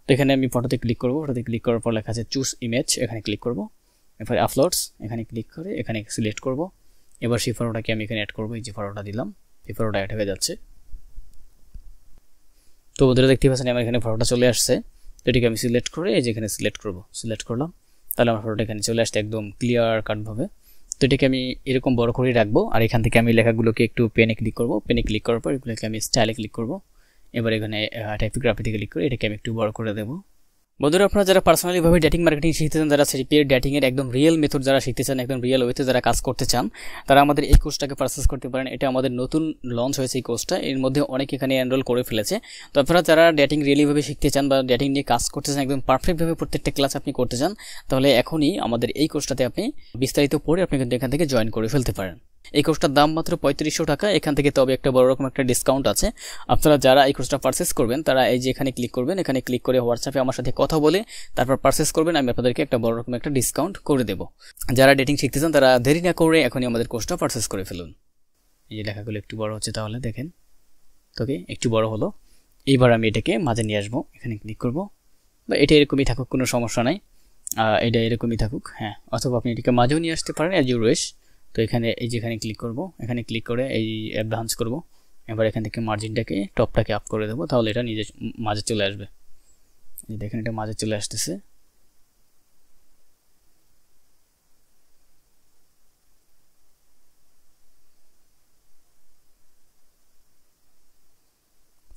তো এখানে আমি ফটোতে ক্লিক করব। ফটোতে ক্লিক করার পর লেখা আছে চুজ ইমেজ, এখানে ক্লিক করব। এরপরে আপলোডস, এখানে ক্লিক করে এখানে সিলেক্ট করব। এবার সেই ফটোটাকে আমি এখানে অ্যাড করব। এই যে ফটোটা দিলাম, এই ফটোটা অ্যাড হয়ে যাচ্ছে। তো বন্ধুরা দেখতে পাচ্ছেন আমার এখানে ফটোটা চলে আসছে। তো এটাকে আমি সিলেক্ট করে এই যে এখানে সিলেক্ট করলাম। তাহলে আমার ফটোটা এখানে চলে আসছে একদম ক্লিয়ার কাটভাবে। তো এটাকে আমি এরকম বড় করে রাখবো। আর এখান থেকে আমি লেখাগুলোকে একটু পেনে ক্লিক করব। পেনে ক্লিক করার পর এগুলোকে আমি স্টাইলে ক্লিক করব। এবার এখানে টাইপোগ্রাফিতে ক্লিক করে এটাকে আমি একটু বড় করে দেবো। বন্ধুরা, আপনারা যারা পার্সোনালিভাবে ডেটিং মার্কেটিং শিখতে চান, যারা পেড ডেটিং এর একদম রিয়েল মেথড যারা শিখতে চান, একদম রিয়েল ওয়েতে যারা কাজ করতে চান, তারা আমাদের এই কোর্সটাকে পারচেস করতে পারেন। এটা আমাদের নতুন লঞ্চ হয়েছে এই কোর্সটা, এর মধ্যে অনেক এখানে এনরোল করে ফেলেছে। তো আপনারা যারা ডেটিং রিয়েলিভাবে শিখতে চান বা ডেটিং নিয়ে কাজ করতে চান, একদম পারফেক্টভাবে প্রত্যেকটা ক্লাস আপনি করতে চান, তাহলে এখনই আমাদের এই কোর্সটাতে আপনি বিস্তারিত পড়ে আপনি কিন্তু এখান থেকে জয়েন করে ফেলতে পারেন। এই কোর্সটার দাম মাত্র 3500 টাকা। এখান থেকে তবে একটা বড় রকম একটা ডিসকাউন্ট আছে। আপনারা যারা এই কোর্সটা পারচেস করবেন, তারা এই যে এখানে ক্লিক করবেন, এখানে ক্লিক করে হোয়াটসঅ্যাপে আমার সাথে কথা বলে তারপর পারচেস করবেন। আমি আপনাদেরকে একটা বড় রকম একটা ডিসকাউন্ট করে দেবো। যারা ডেটিং শিখতে চান, তারা দেরি না করে এখনই আমাদের কোর্সটা পারচেস করে ফেলুন। এই যে লেখাগুলো একটু বড় হচ্ছে, তাহলে দেখেন, তোকে একটু বড় হলো। এইবার আমি এটাকে মাঝে নিয়ে আসবো, এখানে ক্লিক করব। বা এটা এরকমই থাকুক, কোনো সমস্যা নাই, এটা এরকমই থাকুক। হ্যাঁ, অথবা আপনি এটাকে মাঝেও নিয়ে আসতে পারেন, অ্যাজ ইউ উইশ। তো এখানে এই যে এখানে ক্লিক করব, এখানে ক্লিক করে এই অ্যাডভান্স করব। এবার এখান থেকে মার্জিনটাকে টপটাকে আপ করে দেবো, তাহলে এটা নিজে মাঝে চলে আসবে। এই দেখেন, এটা মাঝে চলে আসতেছে।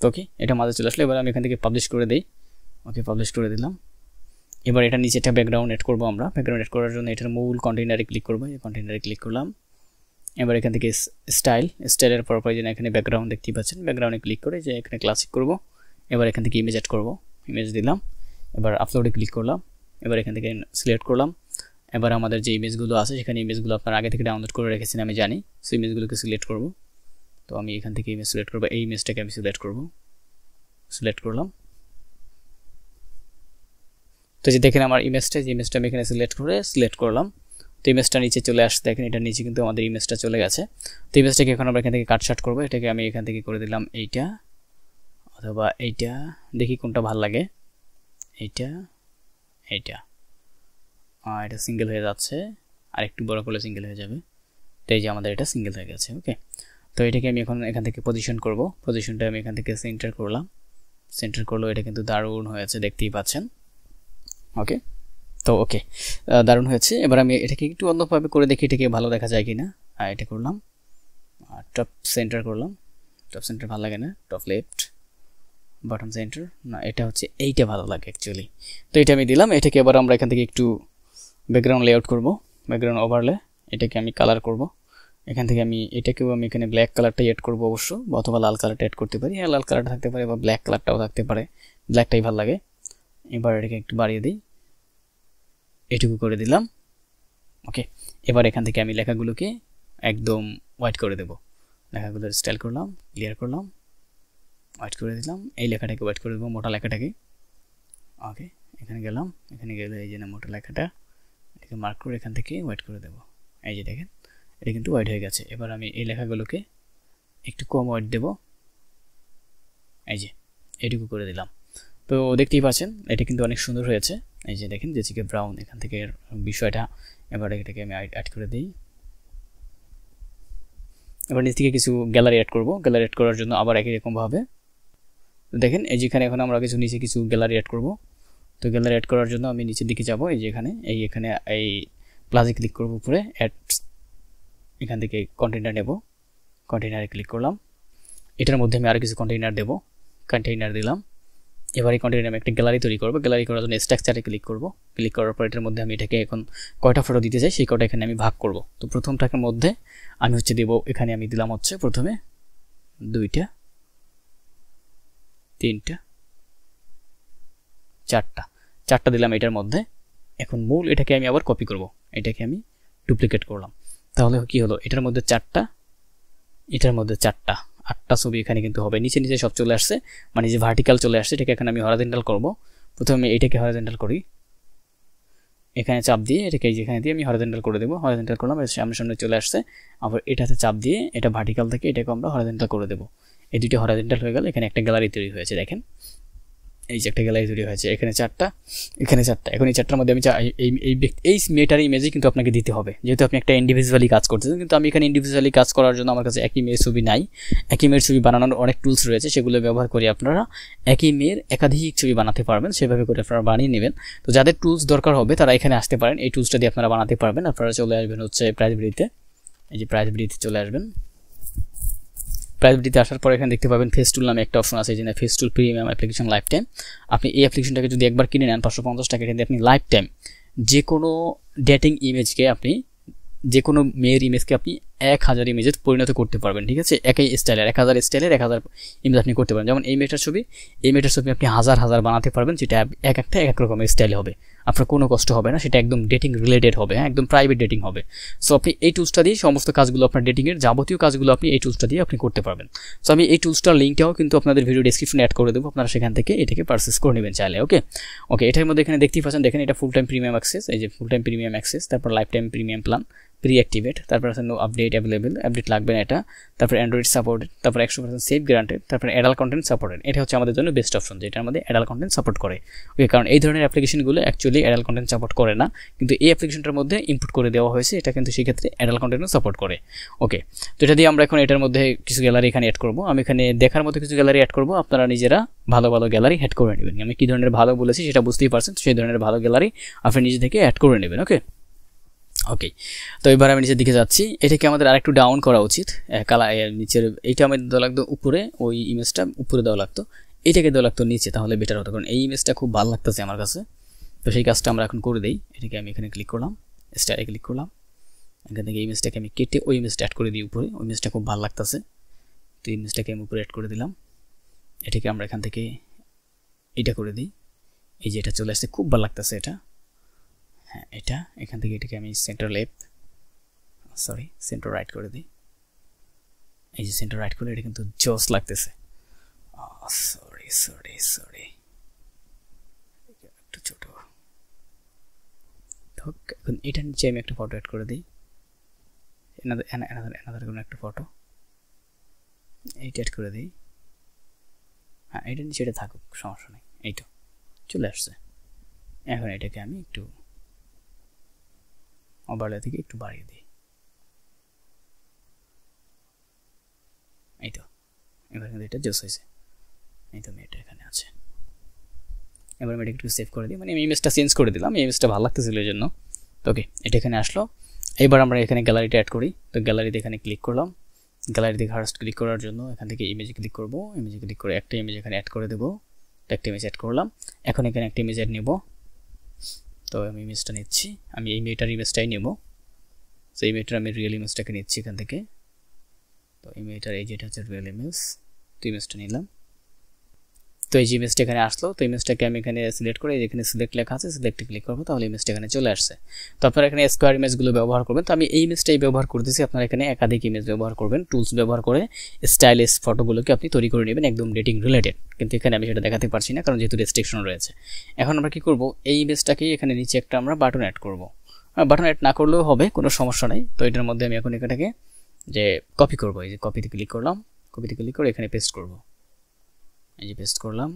ওকে, এটা মাঝে চলে আসলো। এবার আমি এখান থেকে পাবলিশ করে দিই। ওকে, পাবলিশ করে দিলাম। এবার এটা নিচে একটা ব্যাকগ্রাউন্ড এড করবো আমরা। ব্যাকগ্রাউন্ড এড করার জন্য এটার মূল কন্টেইনারে ক্লিক করবো। এই কন্টেইনারে ক্লিক করলাম। এবার এখান থেকে স্টাইলের পর এখানে ব্যাকগ্রাউন্ড দেখতেই পাচ্ছেন, ব্যাকগ্রাউন্ডে ক্লিক করে যে এখানে ক্লাসিক করব। এবার এখান থেকে ইমেজ অ্যাড করব, ইমেজ দিলাম। এবার আপলোডে ক্লিক করলাম। এবার এখান থেকে সিলেক্ট করলাম। এবার আমাদের যে ইমেজগুলো আছে, সেখানে ইমেজগুলো আপনার আগে থেকে ডাউনলোড করে রেখেছেন আমি জানি। সো ইমেজগুলোকে সিলেক্ট করব। তো আমি এখান থেকে ইমেজ সিলেক্ট করবো, এই ইমেজটাকে আমি সিলেক্ট করলাম। তো যে দেখেন আমার ইমেজটা, যে ইমেজটা আমি এখানে সিলেক্ট করলাম। তো ইমেজটা নিচে চলে আসছে, দেখেন এটার নিচে কিন্তু আমাদের ইমেজটা চলে গেছে। তো ইমেজটাকে এখন আমরা এখান থেকে কাটশাট করবো। এটাকে আমি এখান থেকে করে দিলাম এইটা, অথবা এইটা, দেখি কোনটা ভালো লাগে। এইটা এটা সিঙ্গেল হয়ে যাচ্ছে, আর একটু বড় করলে সিঙ্গেল হয়ে যাবে। তো এই যে আমাদের এটা সিঙ্গেল হয়ে গেছে। ওকে, তো এটাকে আমি এখন এখান থেকে পজিশন করব। পজিশনটা আমি এখান থেকে সেন্টার করলো। এটা কিন্তু দারুণ হয়েছে, দেখতেই পাচ্ছেন। ওকে, তো ওকে, দারুণ হয়েছে। এবার আমি এটাকে একটু অন্যভাবে করে দেখি এটাকে ভালো দেখা যায় কিনা। এটা করলাম, টপ সেন্টার করলাম। টপ সেন্টার ভালো লাগে না, টপ লেফট, বটম সেন্টার না, এটা হচ্ছে এইটা ভালো লাগে অ্যাকচুয়ালি। তো এটা আমি দিলাম। এটাকে এবার আমরা এখান থেকে একটু ব্যাকগ্রাউন্ড লেআউট করব, ব্যাকগ্রাউন্ড ওভারলে। এটাকে আমি কালার করব। এখান থেকে আমি এটাকেও আমি এখানে ব্ল্যাক কালারটাই অ্যাড করব অবশ্য, অথবা লাল কালারটা অ্যাড করতে পারি। হ্যাঁ, লাল কালারটা থাকতে পারে বা ব্ল্যাক কালারটাও থাকতে পারে, ব্ল্যাকটাই ভালো লাগে। এবার এটাকে একটু বাড়িয়ে দিই, এটুকু করে দিলাম। ওকে, এবার এখান থেকে আমি লেখাগুলোকে একদম হোয়াইট করে দেব। লেখাগুলোর স্টাইল করলাম, ক্লিয়ার করলাম, হোয়াইট করে দিলাম। এই লেখাটাকে হোয়াইট করে দেবো, মোটা লেখাটাকে। ওকে, এখানে গেলাম, এখানে গেলে এই যে না মোটা লেখাটা, এটাকে মার্ক করে এখান থেকে হোয়াইট করে দেবো। এই যে দেখেন এটা কিন্তু হোয়াইট হয়ে গেছে। এবার আমি এই লেখাগুলোকে একটু কম হোয়াইট দেবো, এই যে এটুকু করে দিলাম। তো দেখতেই পাচ্ছেন এটা কিন্তু অনেক সুন্দর হয়েছে। এই যে দেখেন জেসিকা ব্রাউন এখান থেকে বিষয়টা। এবার এটাকে আমি অ্যাড করে দিই। এবার নিচ থেকে কিছু গ্যালারি অ্যাড করব। গ্যালারি অ্যাড করার জন্য আবার একই রকমভাবে দেখেন এই যেখানে এখন আমরা কিছু নিচে কিছু গ্যালারি অ্যাড করব। তো গ্যালারি অ্যাড করার জন্য আমি নিচের দিকে যাব, এই যে এখানে এই প্লাসে ক্লিক করব, উপরে অ্যাড, এখান থেকে কন্টেইনার নেব, কন্টেইনারে ক্লিক করলাম। এটার মধ্যে আমি আরও কিছু কন্টেইনার দেব, কন্টেইনার দিলাম। এবার এই কন্টেইনারে আমি একটা গ্যালারি তৈরি করব। গ্যালারি করার জন্য স্ট্রাকচারে ক্লিক করব। ক্লিক করার পর এটার মধ্যে আমি এটাকে এখন কয়টা ফটো দিতে চাই সেই কয়টা এখানে আমি ভাগ করব। তো প্রথমটার মধ্যে আমি দেব, এখানে আমি দিলাম প্রথমে 2টা, 3টা, 4টা দিলাম এটার মধ্যে। এখন মূল এটাকে আমি আবার কপি করব, এটাকে আমি ডুপ্লিকেট করলাম। তাহলে কি হলো, এটার মধ্যে 4টা, এটার মধ্যে 4টা, 8টা ছবি এখানে কিন্তু হবে। নিচে নিচে সব চলে আসছে, মানে যে ভার্টিক্যাল চলে আসছে। এটাকে এখন আমি হরাইজন্টাল করব। প্রথমে এটাকে হরাইজন্টাল করি, এখানে চাপ দিয়ে এটাকে যেখানে দিয়ে আমি হরাইজন্টাল করে দেবো। হরাইজন্টাল করলাম, সামনে সামনে চলে আসছে। আবার এটাতে চাপ দিয়ে এটা ভার্টিক্যাল থেকে এটাকে আমরা হরাইজন্টাল করে দেবো। এই দুটো হরাইজন্টাল হয়ে গেল। এখানে একটা গ্যালারি তৈরি হয়েছে, দেখেন এই যে একটা গ্যালারি তৈরি হয়েছে। এখানে 4টা, এখানে 4টা। এখন এই 4টার মধ্যে আমি এই মেটার ইমেজই কিন্তু আপনাকে দিতে হবে, যেহেতু আপনি একটা ইন্ডিভিজুয়ালি কাজ করতেছেন। কিন্তু আমি এখানে ইন্ডিভিজুয়ালি কাজ করার জন্য আমার কাছে একই মেয়ের ছবি নাই। একই মেয়ের ছবি বানানোর অনেক টুলস রয়েছে, সেগুলো ব্যবহার করে আপনারা একই মেয়ের একাধিক ছবি বানাতে পারবেন। সেভাবে করে আপনারা বানিয়ে নেবেন। তো যাদের টুলস দরকার হবে তারা এখানে আসতে পারেন, এই টুলসটা দিয়ে আপনারা বানাতে পারবেন। আপনারা চলে আসবেন প্রাইস ভিডিওতে, এই যে প্রাইস ভিডিওতে চলে আসবেন। প্রাইস ভিডিওতে আসার পর এখানে দেখতে পাবেন ফেস টুল নামে একটা অপশন আছে, এই যে ফেস টুল প্রিমিয়াম অ্যাপ্লিকেশন লাইফ টাইম। আপনি এই অ্যাপ্লিকেশনটাকে যদি একবার কিনে নেন 550 টাকা, এখানে আপনি লাইফ টাইম যে কোনো ডেটিং ইমেজকে আপনি, যে কোনো মেয়ের ইমেজকে আপনি 1000 ইমেজে পরিণত করতে পারবেন। ঠিক আছে, একই স্টাইলের 1000 স্টাইলের 1000 ইমেজ আপনি করতে পারেন। যেমন এই মেয়েটার ছবি আপনি হাজার বানাতে পারবেন, যেটা একটা এক রকমের স্টাইল হবে। আপনার কোনো কষ্ট হবে না, সেটা একদম ডেটিং রিলেটেড হবে, হ্যাঁ একদম প্রাইভেট ডেটিং হবে। সো আপনি এই টুলসটা দিয়ে সমস্ত কাজগুলো, আপনার ডেটিংয়ের যাবতীয় কাজগুলো আপনি এই টুলসটা দিয়ে আপনি করতে পারবেন। সো আমি এই টুলসটার লিঙ্কটাও কিন্তু আপনাদের ভিডিও ডেসক্রিপশনে অ্যাড করে দেবো, আপনারা সেখান থেকে এটাকে পারচেস করে নেবেন চাইলে। ওকে এটার মধ্যে এখানে দেখতেই পাচ্ছেন, দেখেন এটা ফুল টাইম প্রিমিয়াম অ্যাক্সেস, এই যে ফুল টাইম প্রিমিয়াম অ্যাক্সেস, তারপর life time premium plan, pre activate, তারপর আছে নো আপডেট অ্যাভেলেবেল, আপডেট লাগবে না এটা, তারপর অ্যান্ড্রয়েড সাপোর্টেড, তারপর 100% সেফ গ্যারান্টেড, তারপর অ্যাডাল্ট কন্টেন্ট সাপোর্টেড। এটা হচ্ছে আমাদের জন্য বেস্ট অপশন, যেটার মধ্যে অ্যাডাল্ট কন্টেন্ট সাপোর্ট করে। ওকে, কারণ এই ধরনের অ্যাপ্লিকেশনগুলো অ্যাকচুয়ালি অ্যাডাল্ট কন্টেন্ট সাপোর্ট করে না, কিন্তু এই অ্যাপ্লিকেশনটার মধ্যে ইনপুট করে দেওয়া হয়েছে, এটা কিন্তু সেক্ষেত্রে অ্যাডাল্ট কন্টেন্টও সাপোর্ট করে। ওকে, তো এটা দিয়ে আমরা এখন এটার মধ্যে কিছু গ্যালারি এখানে অ্যাড করবো। আমি এখানে দেখার মতো কিছু গ্যালারি অ্যাড করবো, আপনারা নিজেরা ভালো ভালো গ্যালারি অ্যাড করে নেবেন। আমি কী ধরনের ভালো বলেছি সেটা বুঝতেই পারছেন, সেই ধরনের ভালো গ্যালারি আপনি নিজে থেকে অ্যাড করে নেবেন। ওকে, তো এবার আমি নিচের দিকে যাচ্ছি। এটাকে আমাদের আরেকটু ডাউন করা উচিত, নিচের এইটা আমাদের দেওয়া লাগতো উপরে, ওই ইমেজটা উপরে দেওয়া লাগতো, এটাকে দেওয়া লাগতো নিচে, তাহলে বেটার হতো, কারণ এই ইমেজটা খুব ভালো লাগতেছে আমার কাছে। তো সেই কাজটা আমরা এখন করে দিই। এটাকে আমি এখানে ক্লিক করলাম, স্টারে ক্লিক করলাম, এখান থেকে ইমেজটাকে আমি কেটে ওই ইমেজটা অ্যাড করে দিই উপরে। ওই ইমেজটা খুব ভালো লাগতেছে, তো ইমেজটাকে আমি উপরে অ্যাড করে দিলাম। এটাকে আমরা এখান থেকে এটা করে দিই, এই যে এটা চলে আসছে, খুব ভালো লাগতেছে এটা। হ্যাঁ, এটা এখান থেকে এটাকে আমি সেন্টার রাইট করে দিই। এই যে সেন্টার রাইট করলে এটা কিন্তু জোস লাগতেছে। সরি একটু ছোট। এখন এটার নিচে আমি একটা ফটো অ্যাড করে দিই, এনাদের কোনো একটা ফটো এইটা অ্যাড করে দিই। হ্যাঁ, এটার নিচে এটা থাকুক, সমস্যা নেই। এই তো চলে আসছে। এখন এটাকে আমি একটু ওভারলে থেকে একটু বাড়িয়ে দিই। এই তো এবার কিন্তু এটা জোস হয়েছে। এই তো মেয়েটা এখানে আছে। এবার আমি এটা একটু সেভ করে দিই, মানে আমি ইমেজটা চেঞ্জ করে দিলাম, এই ইমেজটা ভালো লাগতেছিল এই জন্য। তো ওকে, এটা এখানে আসলো। এবার আমরা এখানে গ্যালারিটা অ্যাড করি। তো গ্যালারিতে এখানে ক্লিক করলাম। গ্যালারিতে ফার্স্ট ক্লিক করার জন্য এখান থেকে ইমেজে ক্লিক করব। ইমেজে ক্লিক করে একটা ইমেজ এখানে অ্যাড করে দেবো। একটা ইমেজ অ্যাড করলাম। এখন এখানে একটা ইমেজ অ্যাড নেব। তো আমি ইমেজটা নিচ্ছি, আমি এই মেয়েটার ইমেজটাই নেব। তো এই মেয়েটার আমি রিয়েল ইমেজটাকে নিচ্ছি এখান থেকে। তো এই মেয়েটার এই যেটা হচ্ছে রিয়েল ইমেজ, তো ইমেজটা নিলাম। তো এই যে ইমেজটা এখানে আসলো। তো ইমেজটাকে আমি এখানে সিলেক্ট করে, এখানে সিলেক্ট লেখা আছে, সিলেক্টে ক্লিক করবো, তাহলে ইমেজটা এখানে চলে আসছে। তো আপনারা এখানে স্কোয়ার ইমেজগুলো ব্যবহার করবেন। তো আমি এই ইমেজটাই ব্যবহার করতেছি, আপনারা এখানে একাধিক ইমেজ ব্যবহার করবেন। টুলস ব্যবহার করে স্টাইলিশ ফটোগুলোকে আপনি তৈরি করে নেবেন, একদম ডেটিং রিলেটেড। কিন্তু এখানে আমি সেটা দেখাতে পারছি না, কারণ যেহেতু রেস্ট্রিকশন রয়েছে। এখন আমরা কি করব, এই ইমেজটাকেই এখানে নিচে একটা আমরা বাটন অ্যাড করব। বাটন অ্যাড না করলেও হবে, কোনো সমস্যা নেই। তো এটার মধ্যে আমি এখন এটাকে যে কপি করব, এই যে কপিতে ক্লিক করলাম, কপিতে ক্লিক করে এখানে পেস্ট করব, এই যে পেস্ট করলাম।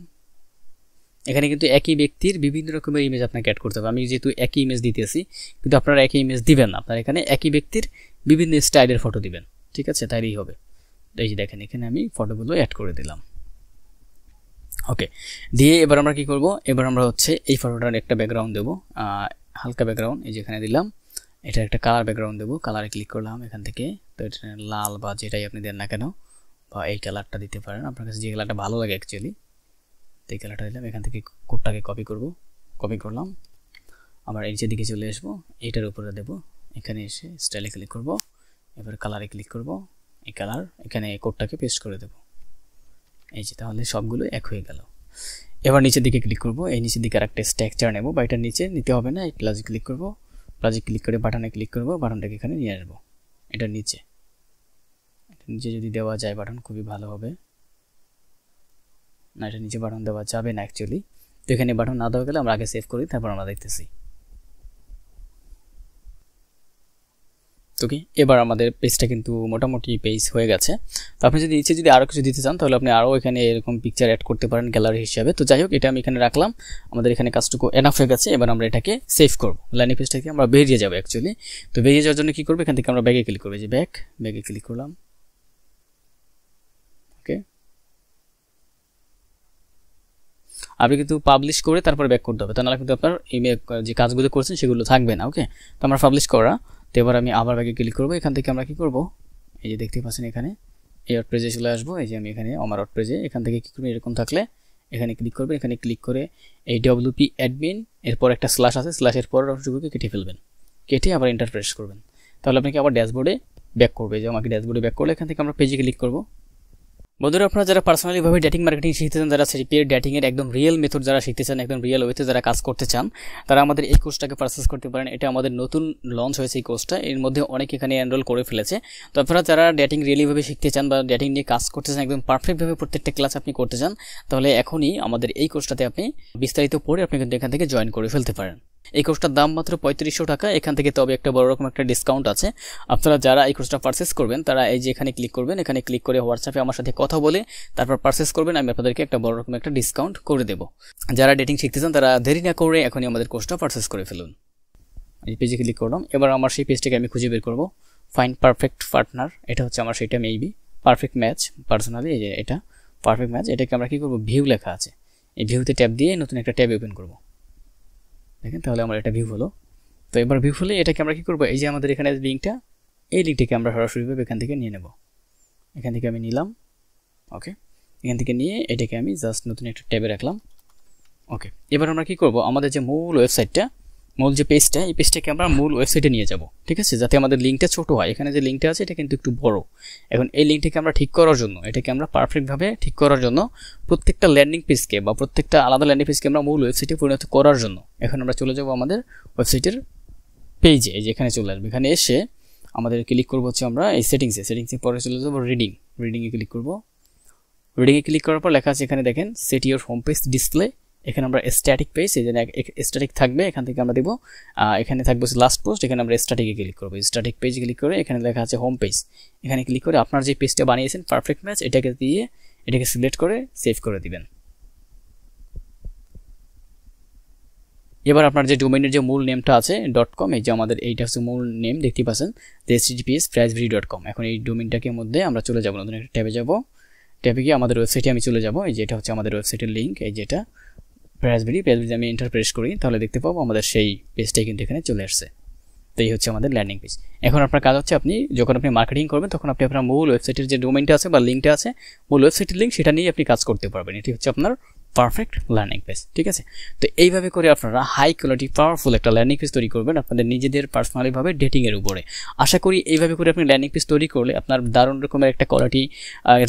এখানে কিন্তু একই ব্যক্তির বিভিন্ন রকমের ইমেজ আপনাকে অ্যাড করতে হবে। আমি যেহেতু একই ইমেজ দিতেছি, কিন্তু আপনারা একই ইমেজ দিবেন না, আপনারা এখানে একই ব্যক্তির বিভিন্ন স্টাইলের ফটো দিবেন, ঠিক আছে, তাইলেই হবে। এই যে দেখেন এখানে আমি ফটোগুলো অ্যাড করে দিলাম। ওকে, দিয়ে এবার আমরা কি করব, এবার আমরা হচ্ছে এই ফটোটার একটা ব্যাকগ্রাউন্ড দেবো, হালকা ব্যাকগ্রাউন্ড, এই যে এখানে দিলাম। এটা একটা কালার ব্যাকগ্রাউন্ড দেবো, কালারে ক্লিক করলাম এখান থেকে। তো এটা লাল বা যেটাই আপনি দেন না কেন, বা এই কালারটা দিতে পারেন, আপনার কাছে যে কালারটা ভালো লাগে অ্যাকচুয়ালি। তো এই কালারটা দিলাম, এখান থেকে কোডটাকে কপি করব, কপি করলাম। আবার এই নিচের দিকে চলে আসবো, এইটার উপরে দেবো, এখানে এসে স্টাইলে ক্লিক করব, এবার কালারে ক্লিক করব, এই কালার এখানে কোডটাকে পেস্ট করে দেবো। এই যে তাহলে সবগুলো এক হয়ে গেল। এবার নিচের দিকে ক্লিক করব, এই নিচের দিকে আরেকটা স্ট্রাকচার নেব, বা এটার নিচে নিতে হবে না, এই প্লাসে ক্লিক করব, প্লাসে ক্লিক করে বাটনে ক্লিক করব, বাটনটাকে এখানে নিয়ে আসবো এটার নিচে। নিচে যদি দেওয়া যায় বাটন খুবই ভালো হবে, না এটা নিচে বাটন দেওয়া যাবে না অ্যাকচুয়ালি। তো এখানে বাটন না দেওয়া গেলে আমরা আগে সেভ করি, তারপর আমরা দেখতেছি। তো কি এবার আমাদের পেজটা কিন্তু মোটামুটি পেজ হয়ে গেছে। তো আপনি যদি নিচে যদি আরও কিছু দিতে চান তাহলে আপনি আরও এখানে এরকম পিকচার অ্যাড করতে পারেন গ্যালারি হিসাবে। তো যাই হোক, এটা আমি এখানে রাখলাম, আমাদের এখানে কাজটুকু এনাফ হয়ে গেছে। এবার আমরা এটাকে সেভ করব, ল্যান্ডিং পেজ থেকে আমরা বেরিয়ে যাবো অ্যাকচুয়ালি। তো বেরিয়ে যাওয়ার জন্য কী করবো, এখান থেকে আমরা ব্যাগে ক্লিক করবো, যে ব্যাগে ক্লিক করলাম। ওকে, আপনি কিন্তু পাবলিশ করে তারপরে ব্যাক করতে হবে, তা নাহলে কিন্তু আপনার ইমেল যে কাজগুলো করছেন সেগুলো থাকবে না। ওকে, তো আমরা পাবলিশ করা। তো এবার আমি আবার ব্যাগে ক্লিক করবো, এখান থেকে আমরা কি করব, এই যে দেখতে পাচ্ছেন এখানে এই ওয়ার্ড পেজে চলে আসবো। এই যে আমি এখানে আমার ওয়ার্ড পেজে, এখান থেকে কী করবো, এরকম থাকলে এখানে ক্লিক করবেন, এখানে ক্লিক করে এই WP অ্যাডমিন এরপর একটা স্ল্যাশ আছে, স্ল্যাশের পর অংশটুকুকে কেটে ফেলবেন, কেটে আবার এন্টার প্রেস করবেন। তাহলে আপনাকে আবার ড্যাশবোর্ডে ব্যাক করবে। যে আমাকে ড্যাশবোর্ডে ব্যাক করলে এখান থেকে আমরা পেজে ক্লিক করবো। বন্ধুরা, আপনারা যারা পার্সোনালিভাবে ডেটিং মার্কেটিং শিখতে চান, যারা পেড ডেটিংয়ের একদম রিয়েল মেথড যারা শিখতে চান, একদম রিয়েল ওয়েতে যারা কাজ করতে চান, তারা আমাদের এই কোর্সটাকে পারচেস করতে পারেন। এটা আমাদের নতুন লঞ্চ হয়েছে এই কোর্সটা, এর মধ্যে অনেক এখানে এনরোল করে ফেলেছে। তো আপনারা যারা ডেটিং রিয়েলিভাবে শিখতে চান বা ডেটিং নিয়ে কাজ করতে চান, একদম পারফেক্টভাবে প্রত্যেকটা ক্লাস আপনি করতে চান, তাহলে এখনই আমাদের এই কোর্সটাতে আপনি বিস্তারিত পড়ে আপনি কিন্তু এখান থেকে জয়েন করে ফেলতে পারেন। এই কোর্সটার দাম মাত্র 3500 টাকা। এখান থেকে তবে একটা বড় রকম একটা ডিসকাউন্ট আছে। আপনারা যারা এই কোর্সটা পারচেস করবেন তারা এই যে এখানে ক্লিক করবেন, এখানে ক্লিক করে হোয়াটসঅ্যাপে আমার সাথে কথা বলে তারপর পারচেস করবেন, আমি আপনাদেরকে একটা বড় রকম একটা ডিসকাউন্ট করে দেবো। যারা ডেটিং শিখতে চান তারা দেরি না করে এখনই আমাদের কোর্সটা পারচেস করে ফেলুন। এই পেজে ক্লিক করলাম, এবার আমার সেই পেজটাকে আমি খুঁজে বের করবো, ফাইন্ড পারফেক্ট পার্টনার, এটা হচ্ছে আমার সেটা মেবি পারফেক্ট ম্যাচ পার্সোনালি। এই যে এটা পারফেক্ট ম্যাচ, এটাকে আমরা কী করবো, ভিউ লেখা আছে, এই ভিউতে ট্যাপ দিয়ে নতুন একটা ট্যাব ওপেন করবো। দেখেন তাহলে আমার এটা ভিউ হলো। তো এবার ভিউ হলে এটাকে আমরা কী করবো, এই যে আমাদের এখানে লিঙ্কটা, এই লিঙ্কটাকে আমরা সরাসরিভাবে এখান থেকে নিয়ে নেব। এখান থেকে আমি নিলাম। ওকে, এখান থেকে নিয়ে এটাকে আমি জাস্ট নতুন একটা ট্যাবে রাখলাম। ওকে, এবার আমরা কী করবো, আমাদের যে মূল ওয়েবসাইটটা, মূল যে পেজটা, এই পেজটাকে আমরা মূল ওয়েবসাইটে নিয়ে যাব, ঠিক আছে, যাতে আমাদের লিঙ্কটা ছোটো হয়। এখানে যে লিঙ্কটা আছে এটা কিন্তু একটু বড়। এখন এই লিঙ্কটাকে আমরা ঠিক করার জন্য, এটাকে আমরা পারফেক্টভাবে ঠিক করার জন্য প্রত্যেকটা ল্যান্ডিং পেজকে বা প্রত্যেকটা আলাদা ল্যান্ডিং পেজকে আমরা মূল ওয়েবসাইটে পরিণত করার জন্য এখন আমরা চলে যাব আমাদের ওয়েবসাইটের পেজে। এই যে এখানে চলে আসবে, এখানে এসে আমাদের ক্লিক করবো হচ্ছে আমরা এই সেটিংসে পরে চলে যাবো রিডিংয়ে ক্লিক করবো। রিডিংয়ে ক্লিক করার পর লেখা আছে এখানে দেখেন set your home page display. এখানে আমরা স্ট্যাটিক পেজ, এই যে স্ট্যাটিক থাকবে, এখান থেকে আমরা দেবো এখানে থাকবে লাস্ট পোস্ট, এখানে আমরা স্ট্যাটিকে ক্লিক করবো। স্ট্যাটিক পেজ ক্লিক করে এখানে লেখা আছে হোম পেজ, এখানে ক্লিক করে আপনার যে পেজটা বানিয়েছেন পারফেক্ট ম্যাচ এটাকে দিয়ে এটাকে সিলেক্ট করে সেভ করে দিবেন। এবার আপনার যে ডোমেইনের যে মূল নেমটা আছে .com, এই যে আমাদের এইটা হচ্ছে mূল নেম, দেখতে পাচ্ছেন https://prizeberry.com। এখন এই ডোমেইনটাকে মধ্যে আমরা চলে যাব, নতুন একটা ট্যাবে যাব, ট্যাবে গিয়ে আমাদের ওয়েবসাইটে আমি চলে যাব। এই যে এটা হচ্ছে আমাদের ওয়েবসাইটের লিঙ্ক, এই যেটা প্রাইজবেরি আমি এন্টার প্রেস করি, তাহলে দেখতে পাবো আমাদের সেই পেজটাই কিন্তু এখানে চলে আসছে। তো এই হচ্ছে আমাদের ল্যান্ডিং পেজ। এখন আপনার কাজ হচ্ছে আপনি যখন আপনি মার্কেটিং করবেন তখন আপনি আপনার মূল ওয়েবসাইটের যে ডোমেইনটা আছে বা লিঙ্কটা আছে, মূল ওয়েবসাইটের লিঙ্ক, সেটা নিয়ে আপনি কাজ করতে পারবেন। এটি হচ্ছে আপনার পারফেক্ট ল্যান্ডিং পেজ, ঠিক আছে। তো এইভাবে করে আপনারা হাই কোয়ালিটি পাওয়ারফুল একটা ল্যান্ডিং পেজ তৈরি করবেন আপনাদের নিজেদের পার্সোনালিভাবে ডেটিংয়ের উপরে। আশা করি এইভাবে করে আপনি ল্যান্ডিং পেজ তৈরি করলে আপনার দারুণ রকমের একটা কোয়ালিটি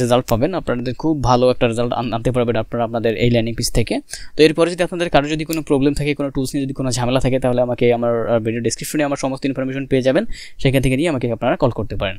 রেজাল্ট পাবেন, আপনাদের খুব ভালো একটা রেজাল্ট আনতে পারবেন আপনারা আপনাদের এই ল্যান্ডিং পেজ থেকে। তো এরপরে যদি আপনাদের কারো যদি কোনো প্রবলেম থাকে, কোনো টুলস নিয়ে যদি কোনো ঝামেলা থাকে, তাহলে আমাকে আমার ভিডিও ডেসক্রিপশনে আমার সমস্ত ইনফরমেশন পেয়ে যাবেন, সেখান থেকে নিয়ে আমাকে আপনারা কল করতে পারেন।